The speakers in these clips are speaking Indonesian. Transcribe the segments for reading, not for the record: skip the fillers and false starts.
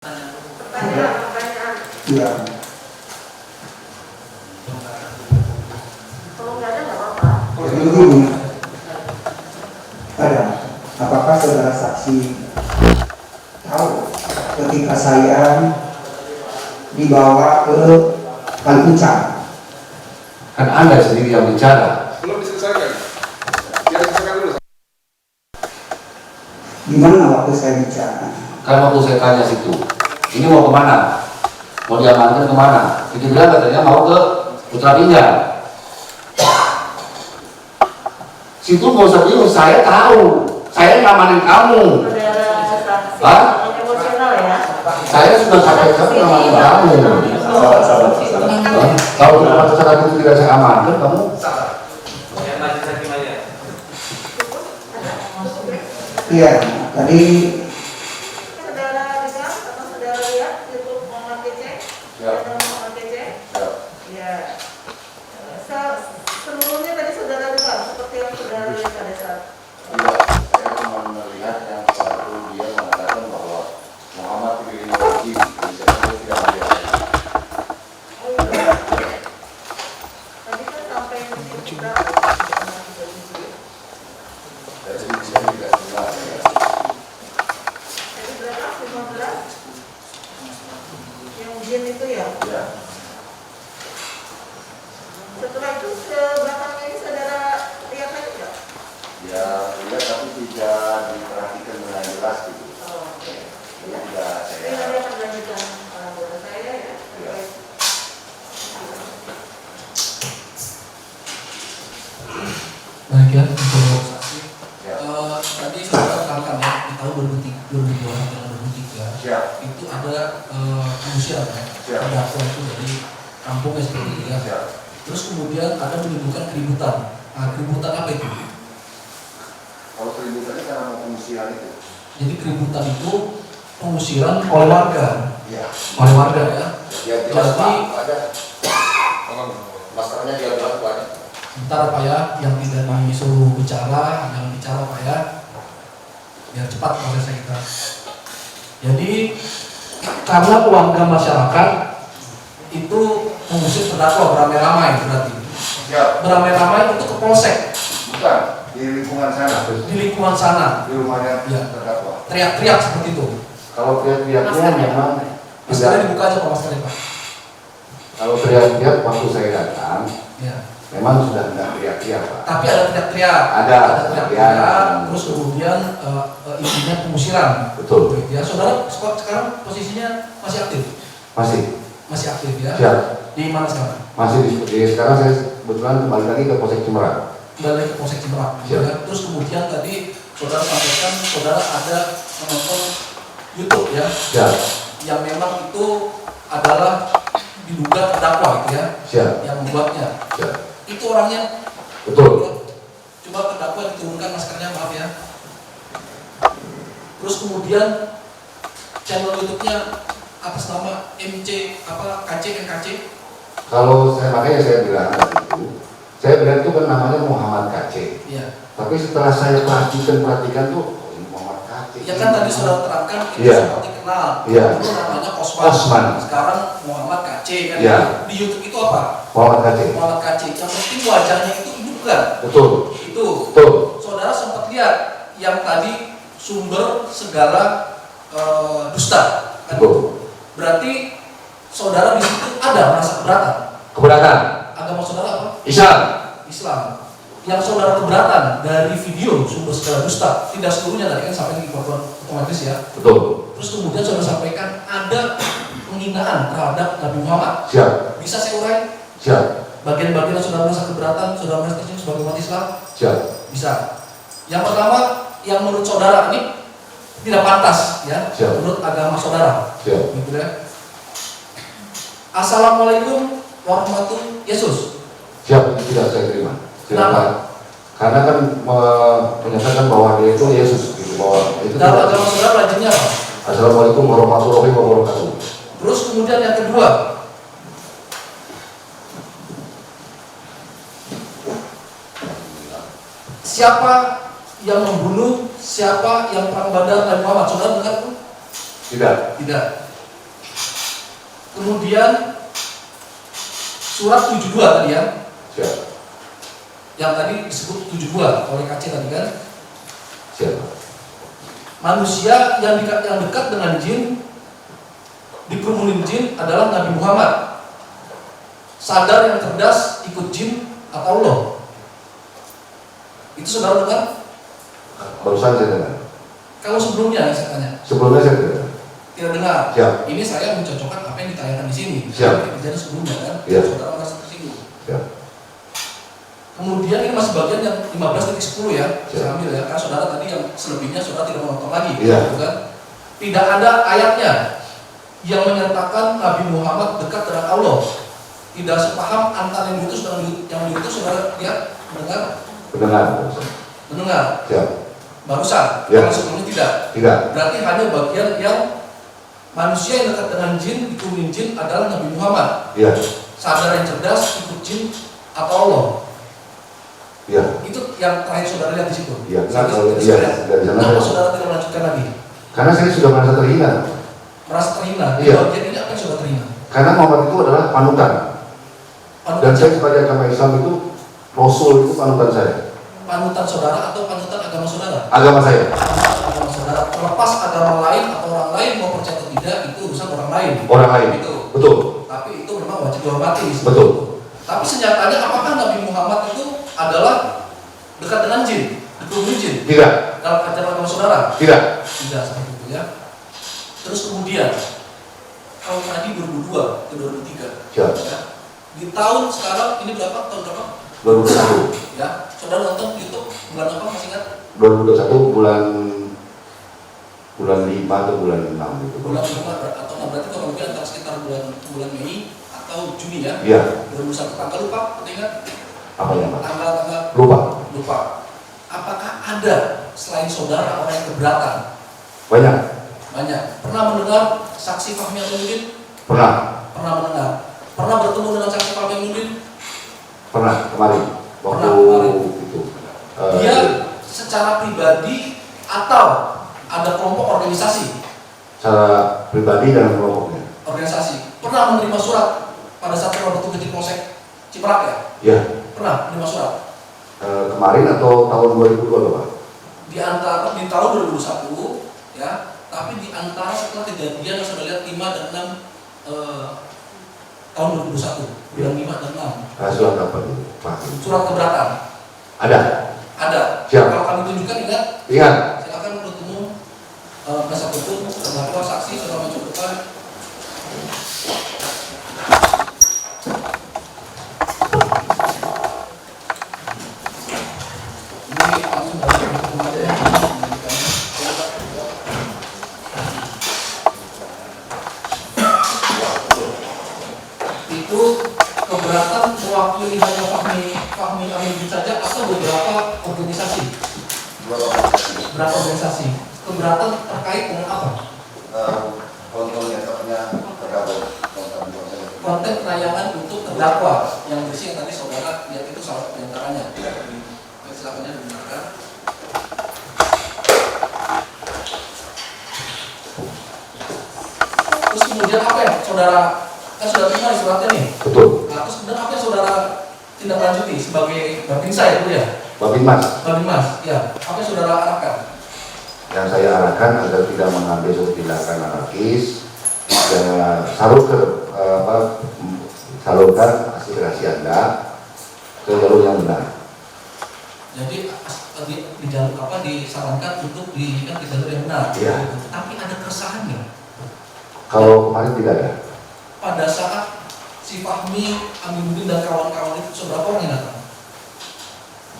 Pertanyaan. Iya. Kalau nggak ada nggak apa-apa. Jadi begini, apakah saudara saksi tahu ketika saya dibawa ke Kalipuncak? Kan Anda sendiri yang bicara. Belum diselesaikan. Biar selesaikan dulu. Gimana waktu saya bicara? Kan waktu saya tanya situ, ini mau kemana? Mau diamankan kemana? Itu bilang katanya mau ke Putra Pinggan. Situ nggak usah bingung, saya tahu. Saya ngamanin kamu. Saudara saksi Hah? emosional ya. Saya sudah sampaikan ngamanin kamu. Kalau kenapa secara itu tidak saya amankan, kamu Iya, tadi Saudara dengar atau saudara lihat YouTube Muhammad Kece? Ya. Channel Muhammad Kece? Ya. Ya. Seluruhnya tadi saudara dengar seperti yang saudara lihat pada saat. tidak. Saya cuma melihat yang satu dia mengatakan bahwa Muhammad pilih wajib. Saya tidak melihat. Oh iya. Tadi kan sampai menit berapa? Saya tidak jelas. Tadi berapa? 15? Yang ujian itu ya? Ya. Setelah itu ke belakangnya ini saudara lihat lagi nggak? Ya, lihat tapi tidak diperhatikan dengan jelas gitu. Oh, oke. Jadi tidak Ini saya. nanti akan lanjutkan anggota saya ya. Ya. Baik ya, untuk saksi. Ya. Tadi saudara terangkan ya, di tahun 2002 sampai 2003 Siap. itu ada pengusiran ya, Siap. terdakwa itu dari kampung SPT ya. Siap. Terus kemudian ada menimbulkan keributan. Nah, keributan apa itu? Kalau keributannya karena mau pengusiran itu. Jadi keributan itu pengusiran oleh warga, Iya. oleh warga ya. Ya jelas Jadi Pak, ada. Masalahnya dia bilang banyak. bentar Pak ya, yang tidak disuruh bicara, jangan bicara Pak ya, biar cepat prosesnya kita. Jadi karena warga masyarakat itu mengusir terdakwa beramai-ramai berarti, Siap. beramai-ramai untuk ke polsek Bukan di lingkungan sana. di lingkungan sana, Di rumahnya Ya. terdakwa. teriak-teriak seperti itu. Kalau teriak-teriaknya memang Maskernya tidak. dibuka aja Pak, maskernya Pak. Kalau teriak-teriak waktu saya datang, Ya. memang sudah tidak teriak-teriak Pak. Tapi ada teriak-teriak, Ada teriak-teriak, teriak. terus kemudian intinya pengusiran. Betul. Gitu ya, saudara sekarang posisinya masih aktif, Masih. aktif ya. Siap. Di mana sekarang? Masih sekarang saya kebetulan kembali lagi ke Polsek Cimerang. Kembali ke Polsek Cimerang. Siap. Ya. Terus kemudian tadi saudara sampaikan saudara ada menonton YouTube ya, Siap. yang memang itu adalah diduga terdakwa gitu ya, Siap. yang membuatnya. Siap. Itu orangnya. Betul. Coba terdakwa diturunkan maskernya, maaf ya. Terus kemudian channel YouTube-nya atas nama KC. Kalau saya makanya saya bilang itu, saya bilang itu kan namanya Muhammad KC. Iya. Tapi setelah saya perhatikan tuh oh, ini Muhammad KC. Ya kan tadi saudara terangkan itu Iya. seperti kenal. Iya. Dulu namanya Osman. Osman. Sekarang Muhammad KC kan. Iya. Di YouTube itu apa? Muhammad KC. Muhammad KC. Yang penting wajahnya itu bukan. Betul. Itu. Betul. Saudara sempat lihat yang tadi sumber segala dusta. Kan? Betul. Berarti saudara di situ ada merasa keberatan. Keberatan. Agama saudara apa? Islam. Islam. Yang saudara keberatan dari video sumber segala dusta, tidak seluruhnya tadi kan sampai di korban otomatis ya. Betul. Terus kemudian saudara sampaikan ada penghinaan terhadap Nabi Muhammad. Siap. Bisa saya urai Siap. bagian-bagian yang saudara merasa keberatan, saudara merasa tersinggung sebagai umat Islam? Siap. Bisa. Yang pertama, yang menurut saudara ini tidak pantas ya, Siap. menurut agama saudara. Siap. Gitu ya. Assalamualaikum warahmatullahi Yesus. Siap. Itu tidak saya terima. Kenapa? Silakan. Karena kan menyatakan bahwa dia itu Yesus gitu, bahwa itu Dalam tidak. agama saudara rajinnya apa? Assalamualaikum warahmatullahi wabarakatuh. Terus kemudian yang kedua, siapa yang membunuh, siapa yang perang badar Nabi Muhammad? Saudara dengar? Tidak. Tidak. Kemudian surat 72 tadi ya, Siap. yang tadi disebut 72 oleh KC tadi kan. Siap. Manusia yang dekat dengan jin, dikerumunin jin adalah Nabi Muhammad. Sadar yang cerdas ikut jin atau Allah. Itu saudara dengar? Barusan saya dengar. Kalau sebelumnya saya tanya, Sebelumnya saya dengar. tidak dengar. Siap. Ini saya mencocokkan apa yang ditanyakan di sini. Siap. Kejadian sebelumnya kan, Iya. saudara merasa tersinggung. Siap. Kemudian ini masih bagian yang 15.10 ya, Siap. saya ambil ya, karena saudara tadi yang selebihnya saudara tidak menonton lagi. Iya. Gitu kan? Tidak ada ayatnya yang menyatakan Nabi Muhammad dekat dengan Allah. Tidak sepaham antara yang diutus dengan yang diutus, saudara lihat, mendengar, Mendengar. mendengar. Siap. Barusan, Ya. kalau sebelumnya tidak. Tidak. Berarti hanya bagian yang manusia yang dekat dengan jin, dikumpulin jin adalah Nabi Muhammad. Iya. Sadar yang cerdas, ikut jin atau Allah. Iya. Itu yang terakhir saudara lihat di situ. Iya. Nah, Sampai kalau situ iya saudara. dari sana Kenapa saya- saudara tidak melanjutkan lagi? karena saya sudah merasa terhina. Merasa terhina. Di Iya. bagian ini apa yang saudara terhina? Karena Muhammad itu adalah panutan. Dan saya sebagai agama Islam itu Rasul itu panutan saya. Panutan saudara atau panutan agama saudara? Agama saya. Panutan agama saudara. Terlepas agama lain atau orang lain mau percaya atau tidak, itu urusan orang lain. Orang lain. Itu. Betul. Tapi itu memang wajib dihormati. Betul. Tapi senyatanya apakah Nabi Muhammad itu adalah dekat dengan jin, dikerumuni jin Tidak. dalam ajaran agama saudara? Tidak. Tidak seperti itu ya. Terus kemudian tahun tadi 2002 ke 2003 Siap. ya. Di tahun sekarang ini berapa? Tahun berapa? 2021. Ya, saudara nonton YouTube bulan apa masih ingat? 2021 bulan 5 atau bulan 6 gitu. Bulan 5 atau 6, berarti kalau mungkin antara sekitar bulan Mei atau Juni ya. Iya. 2001 tanggal lupa, ingat? Apa ya, Pak? Tanggal Lupa. Apakah ada selain saudara orang yang keberatan? Banyak. Banyak. Pernah mendengar saksi Fahmi Aminuddin? Pernah. Pernah mendengar. Pernah bertemu dengan saksi Fahmi Aminuddin? Pernah kemarin. Waktu Pernah kemarin. itu. Dia secara pribadi atau ada kelompok organisasi? Secara pribadi dan kelompoknya. Organisasi. Pernah menerima surat pada saat waktu di Polsek Ciperak ya? Ya. Pernah menerima surat? Kemarin atau tahun 2002 Pak? Di tahun 2021 ya, tapi di antara setelah kejadian yang sudah lihat 5 dan 6 tahun 2021, bulan 5 dan 6. Surat apa itu Pak? Surat keberatan Ada. ada. Siap. Kalau kami tunjukkan, ingat, Ingat. silakan menurut umum penasihat hukum, terdakwa, saksi, saudara maju depan. Ini langsung dari hukum aja ya. Itu keberatan mewakili hanya Fahmi Aminuddin saja atau beberapa organisasi? Berapa organisasi? Keberatan terkait dengan apa? Konten penayangan untuk terdakwa yang berisi yang tadi saudara lihat itu salah satu diantaranya. Silakan ya didengarkan. Terus kemudian apa ya saudara? Kan sudah terima di suratnya nih. Betul. Nah, terus kemudian apa yang saudara tindak lanjuti sebagai Babinsa itu ya? Babinmas. Babinmas, ya. Apa yang saudara arahkan? Yang saya arahkan agar tidak mengambil suatu tindakan anarkis dan salurkan aspirasi Anda ke jalur yang benar. Jadi di jalur apa disarankan untuk ke jalur yang benar. Iya. Tapi ada keresahan nggak? Kalau kemarin tidak ada. Pada saat si Fahmi Aminuddin dan kawan-kawan itu seberapa orang yang datang?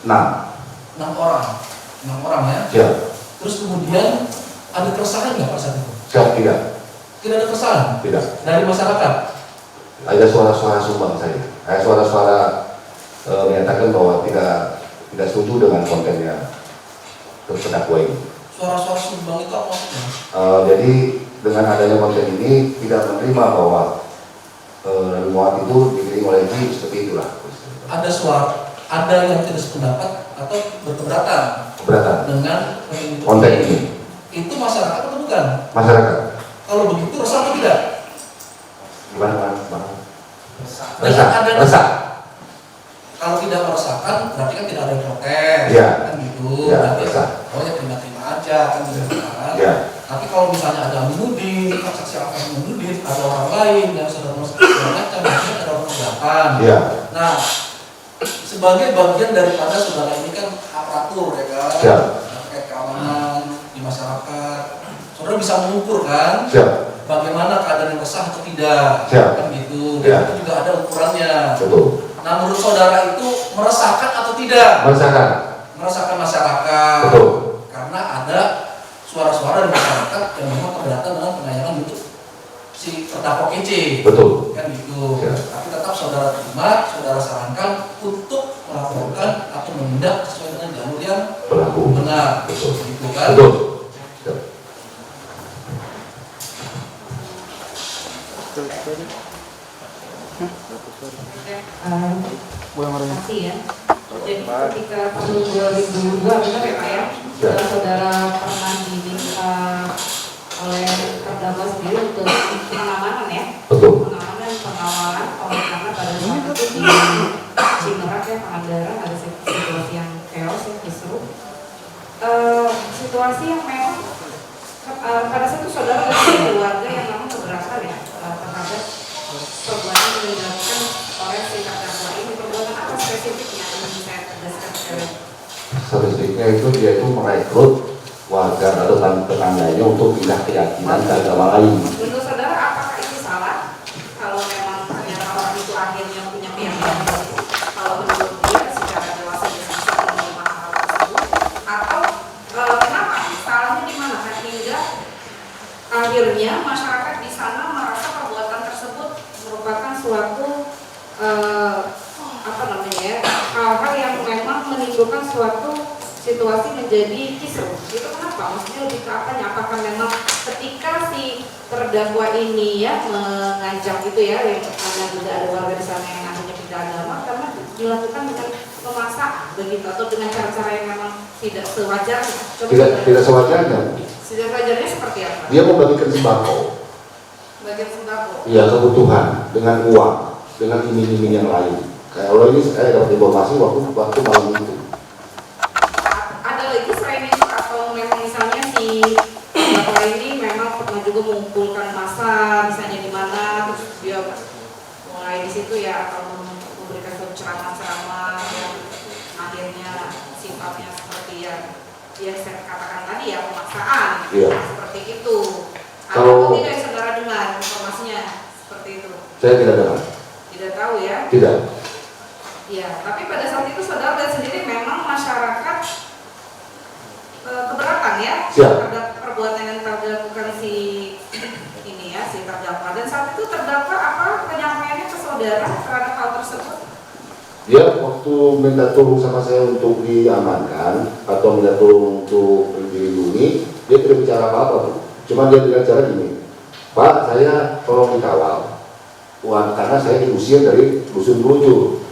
6 orang. 6 orang ya. Siap. Terus kemudian ada keresahan nggak pada saat itu? Siap, tidak. Tidak ada keresahan Tidak. dari masyarakat. Ada suara-suara sumbang saya. Suara-suara menyatakan bahwa tidak setuju dengan kontennya terdakwa ini. Suara-suara sumbang itu apa maksudnya? Jadi dengan adanya konten ini tidak menerima bahwa Nabi Muhammad itu dikirim oleh jin, seperti itulah. Ada yang tidak sependapat atau berkeberatan Keberatan. dengan Konten ini. Itu masyarakat atau bukan? Masyarakat. Kalau begitu resah atau tidak? Gimana ada Resah. kalau tidak meresahkan berarti kan tidak ada yang protes, Iya. kan gitu. Iya, Berarti resah. oh ya terima-terima aja kan gitu kan. Iya. Tapi kalau misalnya ada menuding, saksi apa yang menuding, ada orang lain yang sedang segala macam, mungkin ada penegakan. Iya. Nah, sebagai bagian daripada saudara ini kan aparatur ya kan, Siap. terkait keamanan di masyarakat, saudara bisa mengukur kan, Siap. bagaimana keadaan yang resah atau tidak, Siap. kan gitu. Ya. Dan itu juga ada ukurannya. Betul. Nah, menurut saudara itu meresahkan atau tidak? Meresahkan. Meresahkan masyarakat. Betul. Karena ada suara-suara dari masyarakat yang memang keberatan dengan penayangan untuk si terdakwa kece. Betul. Kan gitu. Ya. Tapi tetap saudara terima, saudara sarankan untuk melaporkan atau menindak sesuai dengan jalur yang Berlaku. benar. Betul. Gitu kan? Betul. Siap. Terima kasih ya. Jadi ketika tahun 2002 benar ya Pak ya, saudara pernah diminta oleh terdakwa sendiri untuk pengamanan ya, Betul. pengamanan pengawalan oleh karena pada saat itu di Cimerak ya Pangandaran ada situasi yang chaos ya kisruh. Situasi yang memang pada saat itu saudara ada keluarga yang memang keberatan ya terhadap perbuatan yang dilakukan oleh si terdakwa ini. Perbuatan apa spesifiknya yang ingin saya tegaskan sekali? Statistiknya itu dia itu merekrut warga atau tetangganya untuk pindah keyakinan ke agama lain. Menurut saudara apakah itu salah? Kalau memang ternyata orang itu akhirnya punya keyakinan itu, kalau menurut dia secara dewasa dia bisa menerima hal tersebut, atau kenapa? Salahnya di mana? Hingga akhirnya masyarakat di sana merasa perbuatan tersebut merupakan suatu apa namanya ya, hal-hal yang memang menimbulkan suatu situasi menjadi kisruh. Itu kenapa? Maksudnya lebih ke apanya? Apakah memang ketika si terdakwa ini ya mengajak itu ya, yang karena juga ada warga di sana yang akhirnya pindah agama karena dilakukan dengan memaksa begitu atau dengan cara-cara yang memang tidak sewajarnya? Tidak sewajarnya. Tidak sewajarnya seperti apa? Dia membagikan sembako. Bagian sembako. Iya, kebutuhan dengan uang, dengan iming-iming yang lain. Kalau ini saya dapat informasi waktu malam itu. Ada lagi selain itu atau memang misalnya si terdakwa ini memang pernah juga mengumpulkan massa misalnya di mana terus dia mulai di situ ya atau memberikan suatu ceramah-ceramah yang akhirnya sifatnya seperti yang saya katakan tadi ya pemaksaan. Iya. Seperti itu. Kalau- Atau tidak yang saudara dengar informasinya seperti itu? Saya tidak dengar. Tidak tahu ya. Tidak. Ya, tapi pada saat itu saudara lihat sendiri memang masyarakat keberatan ya Siap. terhadap perbuatan yang dilakukan si ini ya si terdakwa. Dan saat itu terdakwa apa penyampaiannya ke saudara terhadap hal tersebut? Dia waktu minta tolong sama saya untuk diamankan atau minta tolong untuk dilindungi, dia tidak bicara apa-apa tuh. Cuma dia dengan cara gini, Pak, saya tolong dikawal. Wah, karena saya diusir dari dusun Buluju.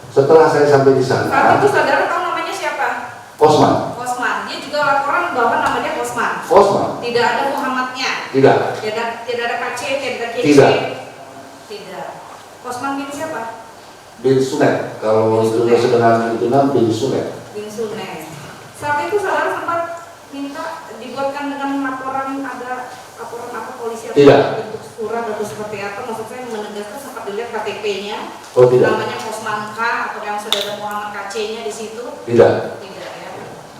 Setelah saya sampai di Saat sana, itu saudara tahu namanya siapa? Osman. Osman. Dia juga laporan bahwa namanya Osman. Osman. Tidak ada Muhammadnya. Tidak. Tidak ada KC, tidak ada KC. Tidak. Tidak. Osman bin siapa? Bin Sunet. Kalau Bin itu Sunet. dengan itu nama Bin Sunet. Bin Sunet. Saat itu saudara sempat minta dibuatkan dengan laporan ada laporan apa polisi atau Tidak. bentuk surat atau seperti apa? Maksud saya menegaskan sempat dilihat KTP-nya. Oh tidak. Namanya Osman K atau yang saudara Muhammad KC-nya di situ. Tidak. Tidak ya.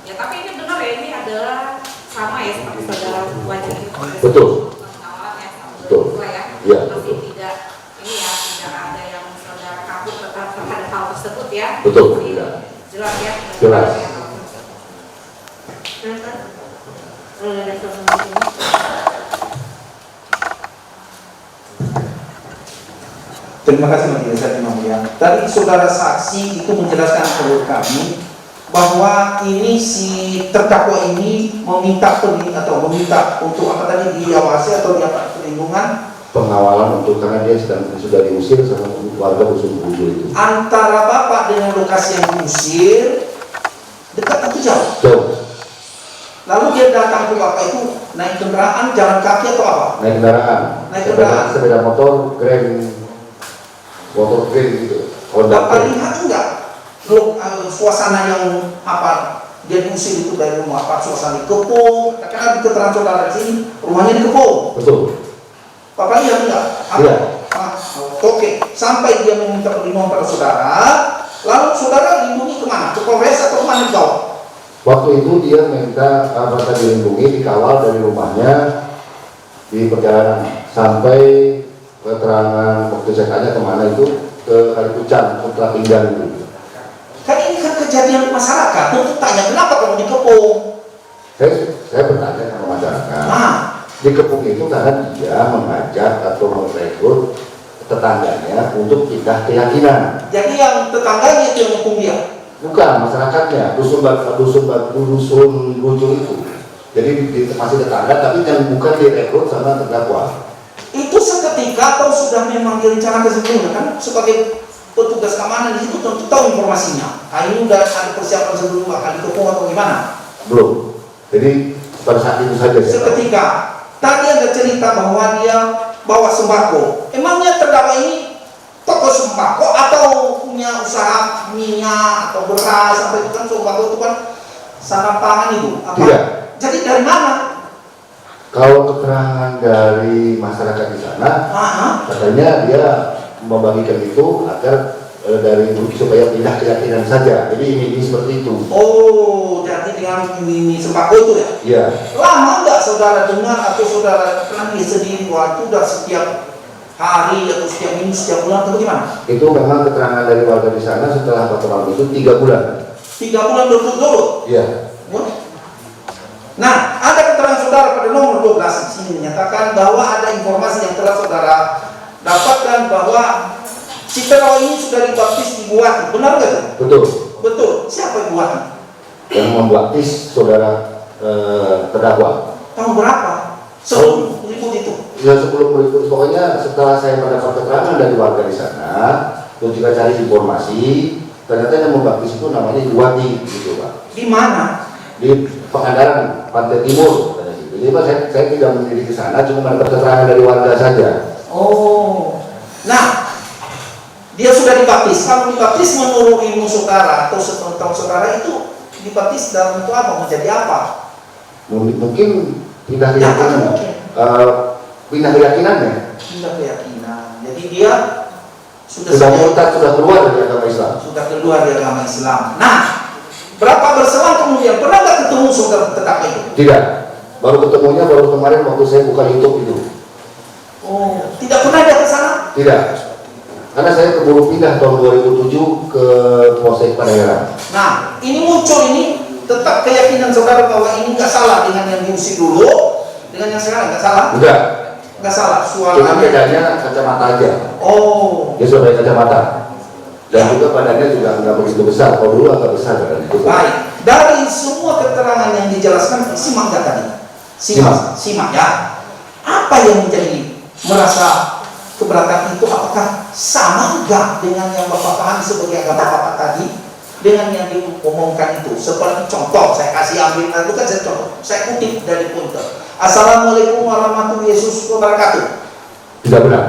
Ya tapi ini benar ya ini adalah sama ya seperti saudara wajib itu. Betul. Pengawalan ya sama Betul. dua ya. Iya, Masih betul. tidak ini ya tidak ada yang saudara kabur terhadap hal tersebut ya. Betul, Masih tidak. Jelas ya. Jelas. Silakan. Ada informasi. Terima kasih Majelis Hakim yang mulia. Tadi saudara saksi itu menjelaskan kepada kami bahwa ini si terdakwa ini meminta meminta untuk apa tadi diawasi atau dapat perlindungan Pengawalan untuk karena dia sudah diusir sama warga dusun Buluju itu. antara bapak dengan lokasi yang diusir dekat atau jauh. Jauh. Lalu dia datang ke bapak itu naik kendaraan, jalan kaki atau apa? Naik kendaraan. Naik kendaraan. Sepeda motor, Grand motor train gitu. Honda Bapak train. lihat enggak suasana yang apa dia diusir itu dari rumah, apa suasana dikepung, karena di keterangan saudara di sini rumahnya dikepung. Betul. Bapak lihat enggak? Iya. Oke, sampai dia meminta perlindungan pada saudara, lalu saudara lindungi kemana? Ke Polres atau kemana kau? Waktu itu dia minta merasa dilindungi, dikawal dari rumahnya di perjalanan sampai keterangan waktu saya tanya kemana itu ke Kalipucang, setelah tinggal itu. Kan ini kan kejadian masyarakat, untuk tanya kenapa kamu dikepung? Saya bertanya sama masyarakat. Nah, Dikepung itu karena dia mengajak atau merekrut tetangganya untuk pindah keyakinan. jadi yang tetangganya itu yang ngepung dia. Bukan masyarakatnya, dusun Bujul itu. Jadi masih tetangga, tapi yang bukan direkrut sama terdakwa. Itu seketika atau sudah memang direncanakan sebelumnya kan sebagai petugas keamanan di situ tentu tahu informasinya. Nah, ini udah ada persiapan sebelum akan dikepung atau gimana? Belum. Jadi pada saat itu saja. Seketika. Tadi ada cerita bahwa dia bawa sembako. Emangnya terdakwa ini toko sembako atau punya usaha minyak atau beras sampai itu kan sembako itu kan sangat pangan itu? Apa? Tidak. Jadi dari mana? Kalau keterangan dari masyarakat di sana, katanya dia membagikan itu agar dari supaya pindah keyakinan saja. Jadi ini seperti itu. Oh, jadi dengan ini sembako itu ya? Iya. Lama nggak saudara dengar atau saudara pernah lihat sendiri waktu udah setiap hari atau setiap minggu, setiap bulan atau gimana? Itu memang keterangan dari warga di sana setelah pertemuan itu 3 bulan. 3 bulan berturut-turut. Iya. Nah, ada keterangan saudara pada nomor 12 di sini menyatakan bahwa ada informasi yang telah saudara dapatkan bahwa si terdakwa ini sudah dibaptis di Buati. Benar nggak itu? Betul. Betul. Siapa yang Buati? Yang membaptis saudara terdakwa. Tahun berapa? Sebelum ribut itu. Ya sebelum berikut, pokoknya setelah saya mendapat keterangan dari warga di sana, dan juga cari informasi, ternyata yang membaptis itu namanya Iwati, gitu Pak. Di mana? Di Pangandaran, Pantai Timur, katanya gitu. Jadi Pak, saya tidak mendiri ke sana, cuma mendapat keterangan dari warga saja. Oh. Nah, dia sudah dibaptis. Kalau dibaptis menurut ilmu saudara atau sepengetahuan saudara itu dibaptis dalam bentuk apa? Menjadi apa? Mungkin pindah Ya, keyakinan. mungkin. Pindah keyakinannya. Pindah keyakinan. Jadi dia Sudah murtad, sudah keluar dari agama Islam. sudah keluar dari agama Islam. Nah, berapa berselang kemudian pernah nggak ketemu saudara terdakwa itu? Tidak. Baru ketemunya baru kemarin waktu saya buka YouTube itu. Oh, tidak pernah dia ke sana? Tidak. Karena saya keburu pindah tahun 2007 ke Polsek Pangandaran. Nah, ini muncul ini tetap keyakinan saudara bahwa ini nggak salah dengan yang diusir dulu, dengan yang sekarang nggak salah? Enggak. Nggak salah. Cuma Suaranya. bedanya kacamata aja. Oh, Dia sudah pakai kacamata. Dan juga badannya juga nggak begitu besar. Kalau dulu agak besar badannya itu. baik. Dari semua keterangan yang dijelaskan, simak nggak tadi? Simak ya. Apa yang menjadi merasa keberatan itu? Apakah sama nggak dengan yang Bapak pahami sebagai agama Bapak tadi? Dengan yang diomongkan itu, seperti contoh, saya kasih ambil, itu kan saya contoh, saya kutip dari pointer. Assalamualaikum warahmatullahi wabarakatuh. Tidak benar.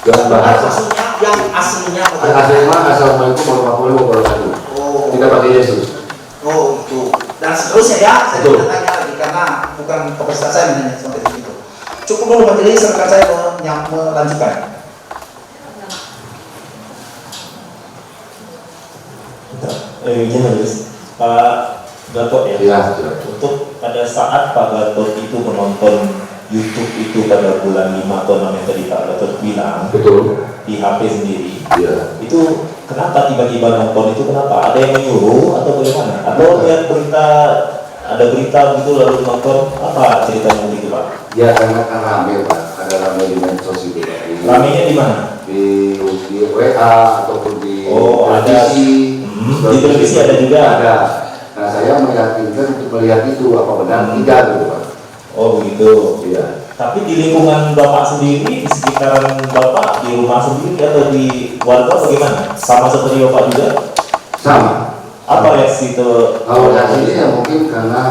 Yang bahasa Maksudnya yang aslinya. Aslinya Assalamualaikum warahmatullahi wabarakatuh. Oh, Tidak pakai Yesus. oh itu. Dan seterusnya ya, saya Betul. tidak tanya lagi karena bukan kapasitas saya menanya seperti itu. Cukup dulu majelis, rekan saya melanjutkan. Izin majelis, Pak Gatot ya. Iya. Untuk pada saat Pak Gatot itu menonton YouTube itu pada bulan 5 atau 6 yang tadi Pak Gatot bilang Betul. di HP sendiri, Iya. itu kenapa tiba-tiba nonton itu, kenapa? Ada yang menyuruh atau bagaimana? Atau lihat berita, ada berita gitu lalu nonton, apa ceritanya gitu Pak? Ya karena kan rame Pak, ada rame di medsos itu Pak. Ramenya di mana? Di WA ataupun di Oh, ada. televisi. Di televisi ada juga. Ada. Nah saya meyakinkan untuk melihat itu apa benar tidak gitu Pak. Oh begitu. Iya. Tapi di lingkungan Bapak sendiri, di sekitaran Bapak, di rumah sendiri atau di warga bagaimana? Sama seperti Bapak juga? Sama. Apa reaksi itu? Kalau reaksinya ya mungkin karena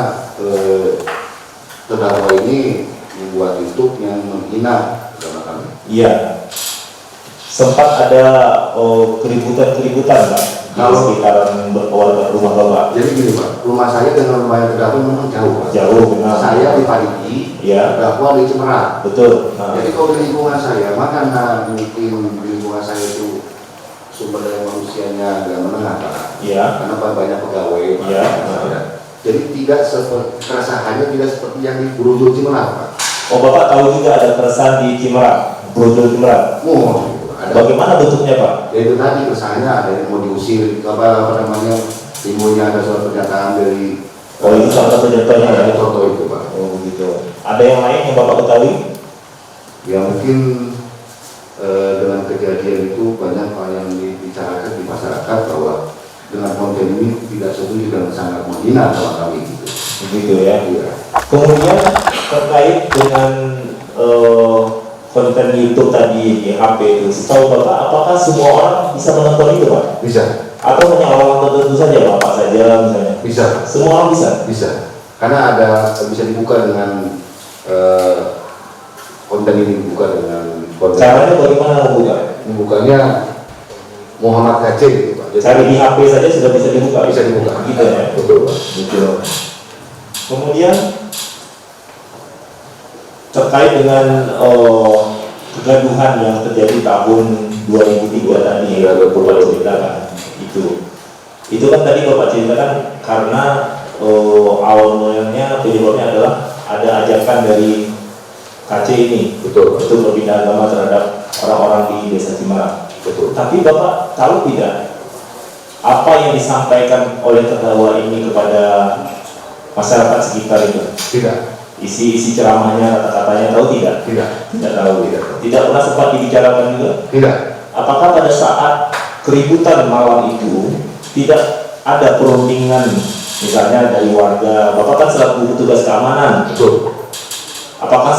terdakwa ini membuat YouTube yang menghina agama kami. Iya. sempat ada keributan-keributan Pak di sekitaran berkeluarga rumah Bapak. Jadi gini Pak, rumah saya dengan rumah yang terdakwa memang jauh Pak. Jauh, benar. Saya di Parigi, Ya, terdakwa di Cimerang. betul. Nah, Jadi kalau di lingkungan saya, makanya mungkin di lingkungan saya itu sumber daya manusianya agak menengah Pak. ya, Karena banyak pegawai Pak. Ya. Jadi tidak seperti keresahannya tidak seperti yang di Brojol Cimerang Pak. oh Bapak tahu juga ada keresahan di Cimerang, Brojol Cimerang. Ada. Bagaimana bentuknya Pak? Ya itu tadi keresahannya ada yang mau diusir, apa namanya, timbulnya ada surat pernyataan dari. Oh itu salah satu contohnya ya. Contoh itu Pak. Oh begitu. Ada yang lain yang Bapak ketahui? Ya mungkin dengan kejadian itu banyak hal yang dibicarakan di masyarakat bahwa dengan konten ini tidak setuju dan sangat menghina sama kami gitu. Begitu ya. Iya. Kemudian terkait dengan konten YouTube tadi di HP itu, setahu Bapak apakah semua orang bisa menonton itu Pak? Bisa, Atau hanya orang tertentu saja, Bapak saja misalnya? bisa, Semua orang bisa? bisa. Karena bisa dibuka dengan konten ini dibuka dengan konten. Caranya bagaimana membuka? Membukanya Muhammad KC gitu Pak. Jadi, Cari di HP saja sudah bisa dibuka? bisa dibuka. Gitu ya? Betul Pak. Betul. Kemudian terkait dengan kegaduhan yang terjadi tahun 2003 tadi Ya, Bapak ceritakan itu kan tadi Bapak ceritakan karena awal mulanya penyebabnya adalah ada ajakan dari KC ini Betul Pak. untuk berpindah agama terhadap orang-orang di Desa Cimarang. Betul. Tapi Bapak tahu tidak apa yang disampaikan oleh terdakwa ini kepada masyarakat sekitar itu? Tidak. Isi ceramahnya, kata-katanya tahu tidak? Tidak. Tidak tahu. Tidak. Tidak pernah sempat dibicarakan juga? Tidak. Apakah pada saat keributan malam itu tidak ada perundingan misalnya dari warga? Bapak kan selaku petugas keamanan. Betul. Apakah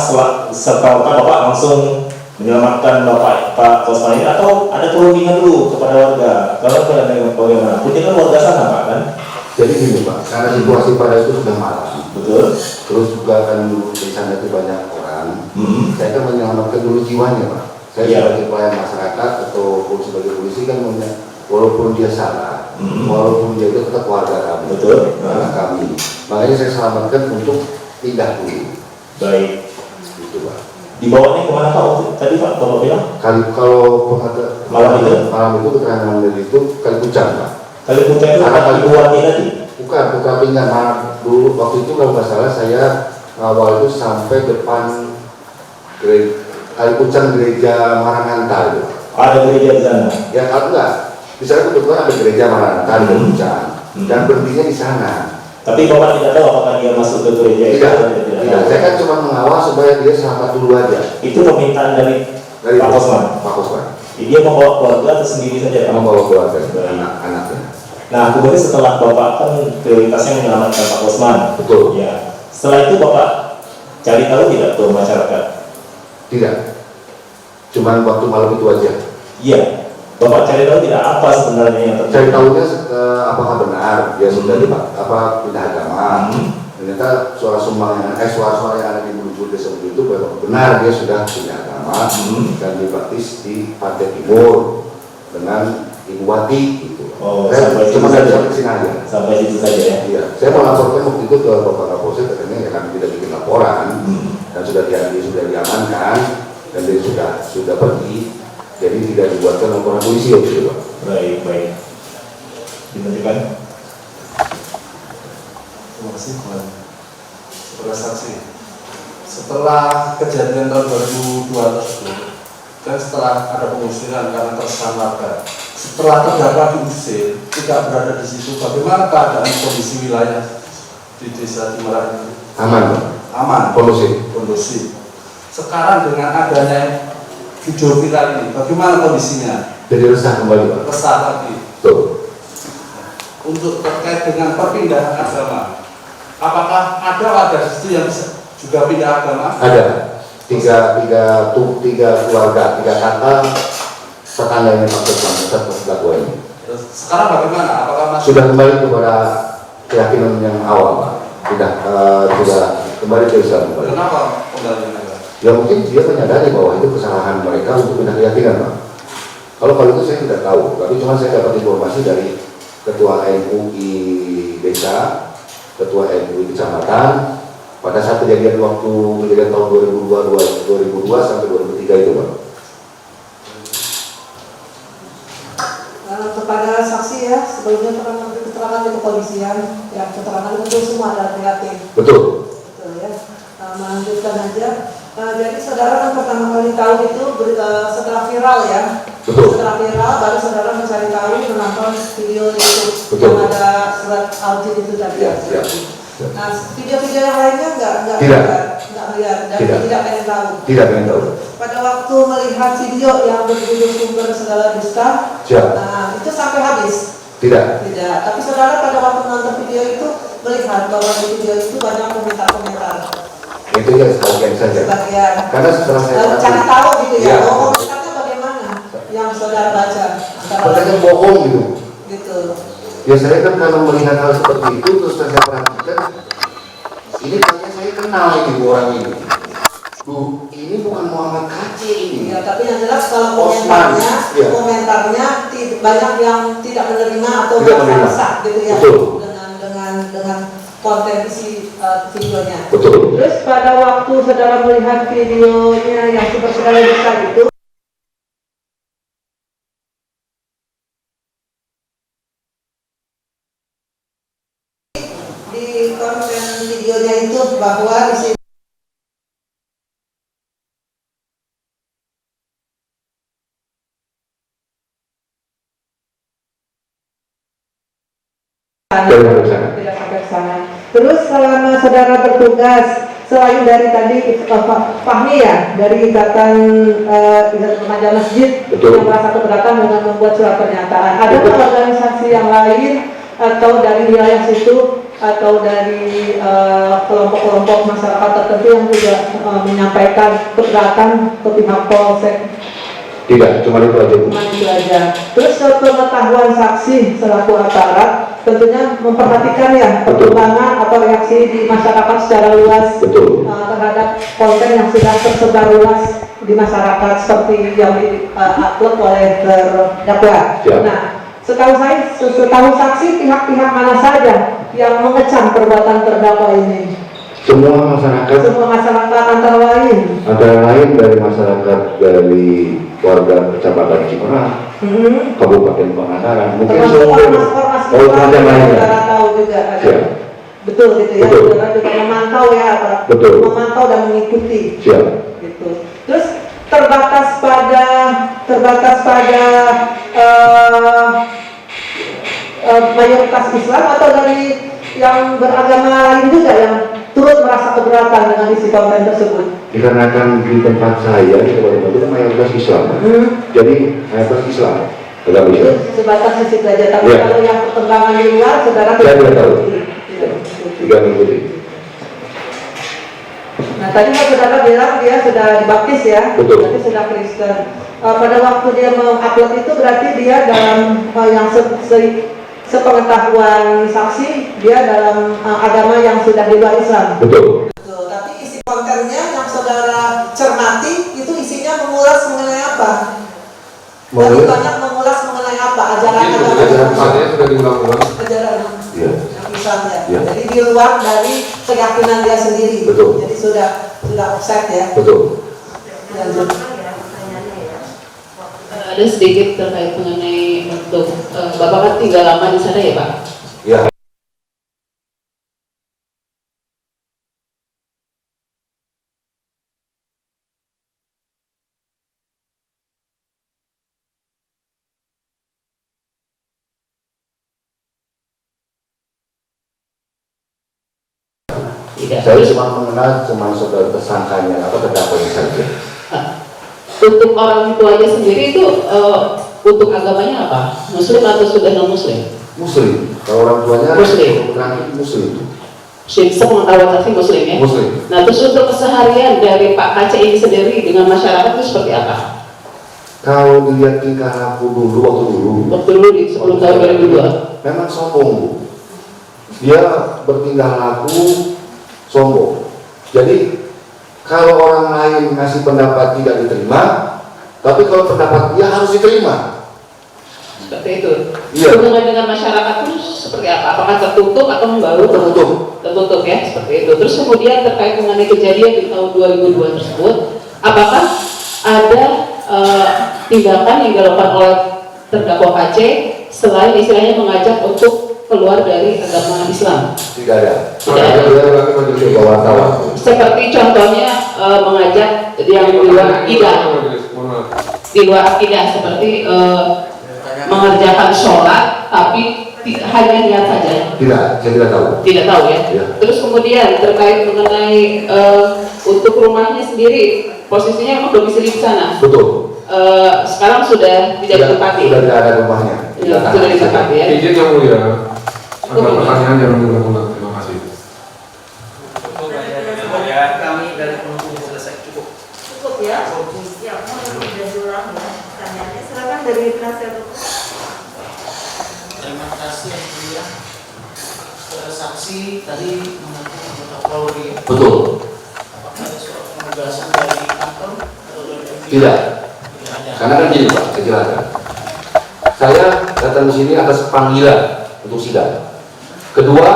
setelah Bapak langsung menyelamatkan Pak Kosman ini atau ada perundingan dulu kepada warga? Kalau bagaimana? Pun kan warga sana Pak kan? Jadi gini Pak, karena situasi pada itu sudah malam. Betul. Terus juga kan dulu di sana itu banyak orang. Saya kan menyelamatkan dulu jiwanya Pak. Saya Iya. sebagai pelayan masyarakat ataupun sebagai polisi kan walaupun dia salah, walaupun dia itu tetap warga kami, Betul. anak kami. Makanya saya selamatkan untuk pindah dulu. Baik. Gitu Pak. Dibawanya kemana Pak? Tadi Pak Bapak bilang? Kalau Malam itu? malam itu keterangan dari itu kali puncak Pak. Kali puncak itu Karena Ibu Wati tadi? Bukan pinggan. Dulu waktu itu kalau nggak salah saya awal itu sampai depan kali puncak gereja Maranatha itu. Ada gereja di sana. Ya kalau enggak, di sana kebetulan ada gereja Maranatha di puncak dan berhentinya di sana. Tapi Bapak tidak tahu apakah dia masuk ke gereja itu? Tidak. Saya kan cuma mengawal supaya dia selamat dulu aja. Itu permintaan dari Pak Kosman. Pak Kosman. Dia membawa keluarga atau sendiri saja? Pak? Membawa keluarga anak-anaknya. Nah, kemudian setelah Bapak kan prioritasnya menyelamatkan Pak Kosman. Betul. Ya. Setelah itu Bapak cari tahu tidak ke masyarakat? Tidak. Cuman waktu malam itu aja. Iya. Bapak cari tahu tidak apa sebenarnya yang terjadi? Cari tahunya apakah benar dia sudah pindah agama. Ternyata suara-suara yang ada di mulut desa itu benar dia sudah pindah agama dan dibaptis di Pantai Timur dengan Ibu Wati gitu. Oh, Saya cuma dari sini aja. Sampai situ saja ya. Iya, saya mau laporkan waktu itu ke Bapak Kapolsek, katanya ya kami tidak bikin laporan dan sudah diamankan dan dia sudah pergi, jadi tidak dibuatkan laporan polisi waktu itu Pak. Baik. Ditunjukkan. Terima kasih Tuhan. Saudara saksi, setelah kejadian tahun 2002 tersebut dan setelah ada pengusiran karena terkesan warga, setelah terdakwa diusir tidak berada di situ, bagaimana keadaan kondisi wilayah di Desa Cimarang itu? Aman Pak? Aman, Kondusif. Sekarang dengan adanya video viral ini, bagaimana kondisinya? Jadi resah kembali Pak? Resah lagi. Tuh. Untuk terkait dengan perpindahan agama, apakah ada warga di situ yang bisa juga pindah agama? Ada tiga keluarga, 3 kakak tetangganya Pak Kosman, terdakwa ini. Sekarang bagaimana? Apakah masih Sudah kembali kepada keyakinan yang awal Pak? Sudah kembali ke Islam kembali. Kenapa kembali negara? Ya mungkin dia menyadari bahwa itu kesalahan mereka untuk pindah keyakinan Pak. Kalau itu saya tidak tahu, tapi cuma saya dapat informasi dari Ketua MUI Desa, Ketua MUI Kecamatan, pada saat kejadian tahun 2002 sampai 2003 itu, Pak. Kepada saksi ya, sebelumnya pernah memberi keterangan di kepolisian, ya keterangan itu semua adalah negatif. Betul. Betul ya. Melanjutkan aja. Jadi saudara kan pertama kali tahu itu setelah viral ya. Betul. Setelah viral, baru saudara mencari tahu menonton video itu. Betul. Yang ada surat audit itu tadi. Ya, ya. Nah, video-video yang lainnya nggak Tidak. lihat dan Tidak. tidak pengen tahu. Tidak pengen tahu. Pada waktu melihat video yang berjudul sumber segala dusta, Siap. nah itu sampai habis. Tidak. Tidak. Tapi saudara pada waktu menonton video itu melihat bahwa di video itu banyak komentar-komentar. Itu ya sebagian saja. Sebagian. Karena setelah saya Cari tahu gitu ya. Ya. Oh, komentarnya bagaimana yang saudara baca? katanya bohong gitu. Gitu. Ya saya kan kalau melihat hal seperti itu terus saya perhatikan, ini kayaknya saya kenal ini orang ini. Duh, ini bukan Muhammad Kaci ini. Ya, tapi yang jelas kalau Osman, komentarnya, ya. banyak yang tidak menerima atau Tidak menerima. merasa gitu ya. Betul. Dengan konten isi videonya. Betul. Terus pada waktu saudara melihat videonya yang super skala besar itu, di konten videonya itu bahwa di sini tidak sampai ke sana. Terus selama saudara bertugas, selain dari tadi Fahmi ya, dari ikatan remaja masjid Betul. yang merasa keberatan dengan membuat surat pernyataan, ada organisasi yang lain atau dari wilayah situ atau dari kelompok-kelompok masyarakat tertentu yang juga menyampaikan keberatan ke pihak Polsek? Tidak, cuma itu aja. Cuma itu aja. Terus pengetahuan saksi selaku aparat tentunya memperhatikan ya perkembangan atau reaksi di masyarakat secara luas. Betul. Terhadap konten yang sudah tersebar luas di masyarakat seperti yang di-upload oleh terdakwa. Siap. Nah, setahu saksi pihak-pihak mana saja yang mengecam perbuatan terdakwa ini? Semua masyarakat, Semua masyarakat antara lain. antara lain dari masyarakat dari warga Kecamatan Ciperah, Kabupaten Pangandaran, mungkin Termasuk seluruh ormas-ormas macam lainnya. saudara tahu juga ada. Siap. Betul gitu ya, Betul. saudara juga memantau ya, Pak. Betul. Memantau dan mengikuti. Siap. Gitu. Terus terbatas pada mayoritas Islam atau dari yang beragama lain juga yang turut merasa keberatan dengan isi konten tersebut? Dikarenakan di tempat saya di Kabupaten itu mayoritas Islam, jadi mayoritas Islam, agama Itu Islam. sebatas di situ aja. Tapi Ya. kalau yang perkembangan di luar, saudara Saya tidak tahu. Tidak mengikuti. Tidak mengikuti. Nah tadi kan saudara bilang dia sudah dibaptis ya, Betul. berarti sudah Kristen. Pada waktu dia mengupload itu berarti dia dalam yang sepengetahuan saksi dia dalam agama yang sudah di luar Islam. Betul. Betul. Tapi isi kontennya yang saudara cermati itu isinya mengulas mengenai apa? Lebih banyak mengulas mengenai apa? Ajaran agama. ajaran Misalnya sudah diulang-ulang. Ajaran Iya. yang Islamnya. Ya. Jadi di luar dari keyakinan dia sendiri. Betul. Jadi sudah offset ya. Betul. Lanjut. Ada sedikit terkait mengenai untuk Bapak kan tinggal lama di sana ya Pak? Ya. Tidak. Saya Terus cuma mengenal saudara tersangkanya atau terdakwanya saja. untuk orang tuanya sendiri itu untuk agamanya apa? Muslim atau sudah non Muslim? Muslim. Kalau orang tuanya Muslim. Muslim. Muslim, sepengetahuan saksi Muslim ya? Muslim. Nah terus untuk keseharian dari Pak Kace ini sendiri dengan masyarakat itu seperti apa? Kalau dilihat tingkah laku dulu Waktu dulu di sebelum tahun 2002. memang sombong, Bu. Dia bertingkah laku sombong. Jadi kalau orang lain ngasih pendapat tidak diterima, Tapi kalau pendapat dia harus diterima. Seperti itu. Iya. Hubungan dengan masyarakat itu seperti apa? Apakah tertutup atau membaur? Tertutup. Tertutup ya, seperti itu. Terus kemudian terkait mengenai kejadian di tahun 2002 tersebut, apakah ada tindakan yang dilakukan oleh terdakwa KC selain istilahnya mengajak untuk keluar dari agama Islam? Tidak ada. Tidak ada. Dia orangnya menjadi wartawan. Seperti contohnya mengajak yang di luar akidah, di luar akidah seperti mengerjakan sholat tapi hanya niat saja. Tidak, saya tidak tahu. Tidak tahu ya. Ya. Terus kemudian terkait mengenai untuk rumahnya sendiri, posisinya memang domisili di sana. Betul. Sekarang sudah tidak ditempati. Sudah tidak ada rumahnya. Ya, sudah ditempati ya. Izin yang mulia, ada pertanyaan yang diulang-ulang. Terima kasih. Kami dari penuntut selesai cukup. Cukup ya? Ya, mau sudah diulang ya pertanyaannya. Silakan dari penasihat hukum. Terima kasih yang mulia. Saksi tadi mengaku anggota Polri. Betul. Apakah ada surat penugasan dari kantor atau dari Tidak. Tidak ada. Karena kan gini Pak, saya jelaskan. Saya datang ke sini atas panggilan untuk sidang. Kedua,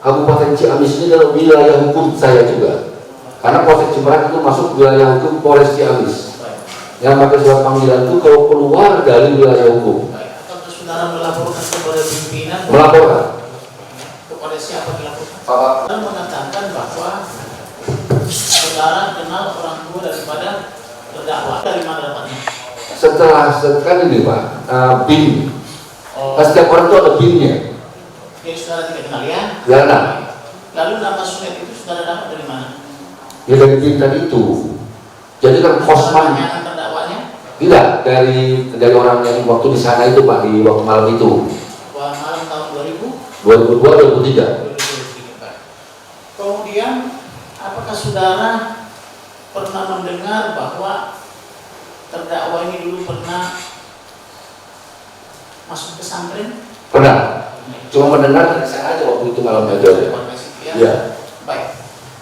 Kabupaten Ciamis ini adalah wilayah hukum saya juga. Karena Polsek Cimarak itu masuk wilayah hukum Polres Ciamis. Yang pakai surat panggilan itu kalau keluar dari wilayah hukum. Apakah saudara melaporkan kepada pimpinan? Melaporkan. Kepada siapa dilaporkan? Pak, Saudara mengatakan bahwa saudara kenal orang tua daripada terdakwa. Dari mana dapatnya? setelah sekali ini Pak, BIM. Setiap orang itu ada BIM-nya. Jadi saudara tidak kenal ya? Ya, nah. Lalu nama Sunet itu saudara dapat dari mana? Ya dari BIM tadi itu. Jadi kan Kosman. Pertanyaan terdakwanya? Tidak, dari orang yang waktu di sana itu Pak, di waktu malam itu. Wah, malam tahun 2002 2003. 2003. Kemudian, apakah saudara pernah mendengar bahwa terdakwa ini dulu pernah masuk pesantren? Pernah. Cuma mendengar dari saya aja waktu itu malam aja. Ya. Ya. Baik.